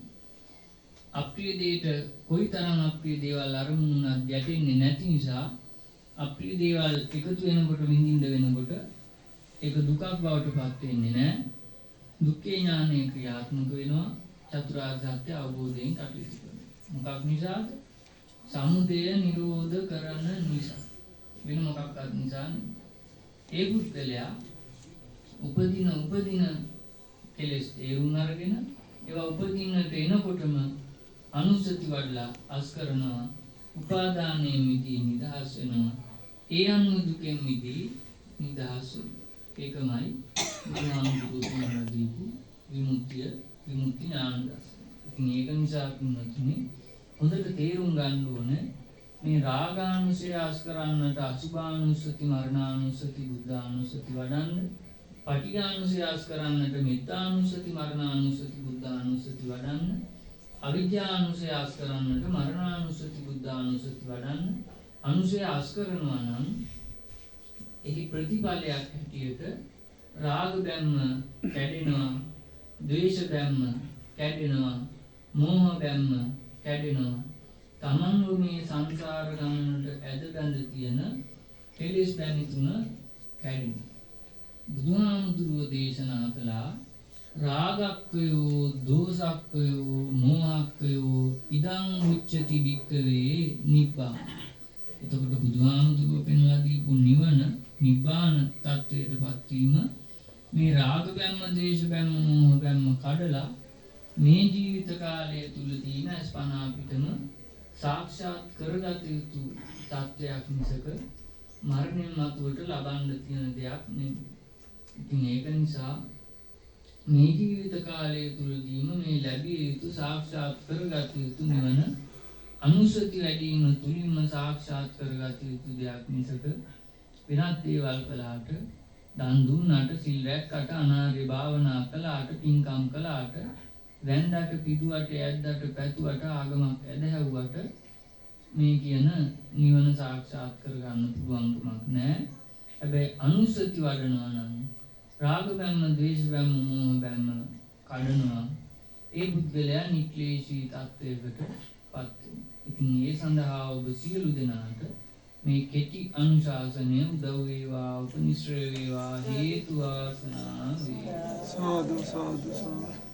අප්‍රිය දෙයට කොයිතරම් අප්‍රිය දේවල් අරමුණු වුණත් ගැටෙන්නේ නැති නිසා අප්‍රිය දේවල් එකතු වෙනකොට විඳින්න වෙනකොට ඒක දුකක් බවට පත් වෙන්නේ නැහැ. දුක්ඛේ ඥානය ක්‍රියාත්මක වෙනවා. චතුරාර්ය සත්‍ය අවබෝධයෙන් කටයුතු කරනවා. මොකක් නිසාද? සමුදය නිරෝධ කරන නිසා. වෙන මොකක්වත් නිසා නෙවෙයි. ඒ පුද්ගලයා උපදින කෙලෙස් තේරුම් අරගෙන ඒවා උපදින්නට එනකොටම අනුසති වඩලා අස් කරනවා. උපාදානයේ මිදී නිදහස් වෙනවා. ඒ අනුව දුකෙන් මිදී නිදහස් වෙනවා. ඒකමයි බුදුහාමුදුරුවෝ දීපු විමුක්ති ඥාන දර්ශනය. ඉතින් ඒක නිසා පින්වත්නි හොඳට තේරුම් ගන්න ඕනේ මේ රාගානුසය අස් කරන්නට අසුභානුසති මරණානුසති බුද්ධානුසති වඩන්න, පටිඝානුසය අස් කරන්නට මෙත්තානුසති මරණානුසති බුද්ධානුසති වඩන්න, අවිද්‍යානුසය අස් කරන්නට මරණානුසති බුද්ධානුසති වඩන්න. අනුසය අස් කරනවා නම් එහි ප්‍රතිඵලයක් හැටියට රාග බැම්ම කැඩෙනවා, ද්වේෂ බැම්ම කැඩෙනවා, මෝහ බැම්ම කැඩෙනවා. තමන්ව මේ සංසාර ගමනට ඇද බැඳ තියෙන කෙලෙස් බැමි තුන කැඩෙනවා. බුදුහාමුදුරුවෝ දේශනා කළා රාගක්කයෝ දෝසක්කයෝ මෝහක්කයෝ ඉදං උච්චති භික්ඛවේ නිබ්බාන. එතකොට බුදුහාමුදුරුවෝ පෙන්ලා දීපු නිවන නිබ්බාන තත්වයටපත් වීම මේ රාග බැම්ම, ද්වේෂ බැම්ම, මෝහ බැම්ම කඩලා මේ ජීවිත කාලය තුලදීම ස්පන අපිටම සාක්ෂාත් කරගත යුතු තත්වයක් මිසක මරණයන් මතුවට ලබන්න තියෙන දෙයක් නෙමෙයි. ඉතින් ඒක නිසා මේ ජීවිත කාලය තුලදීම මේ ලැබිය යුතු සාක්ෂාත් කරගත යුතු නිවන අනුසති වැඩිම තුලින්ම සාක්ෂාත් කරගත යුතු දෙයක් මිසක වෙනත් දේවල් කළාට, දන් දුන්නාට, සිල් රැක්කට, අනාර්ය භාවනා කළාට, පින්කම් කළාට, වැන්දට, පිදුවට, ඇද්දට, පැතුවට, ආගමක් ඇදහැව්වට මේ කියන නිවන සාක්ෂාත් කරගන්න පුළුවන්කමක් නැහැ. හැබැයි අනුසති වඩනවා නම් රාග බැම්ම, ද්වේෂ බැම්ම, මෝහ බැම්ම කඩනවා. ඒ පුද්ගලයා නික්ලේශී තත්වයකට පත් වෙනවා. ඉතින් ඒ සඳහා ඔබ සියලු දෙනාට මේ කෙටි අනුශාසනය උදව් වේවා, උපනිශ්‍රේ වේවා, හේතු වාසනා වේවා. සාදු සාදු සාදු.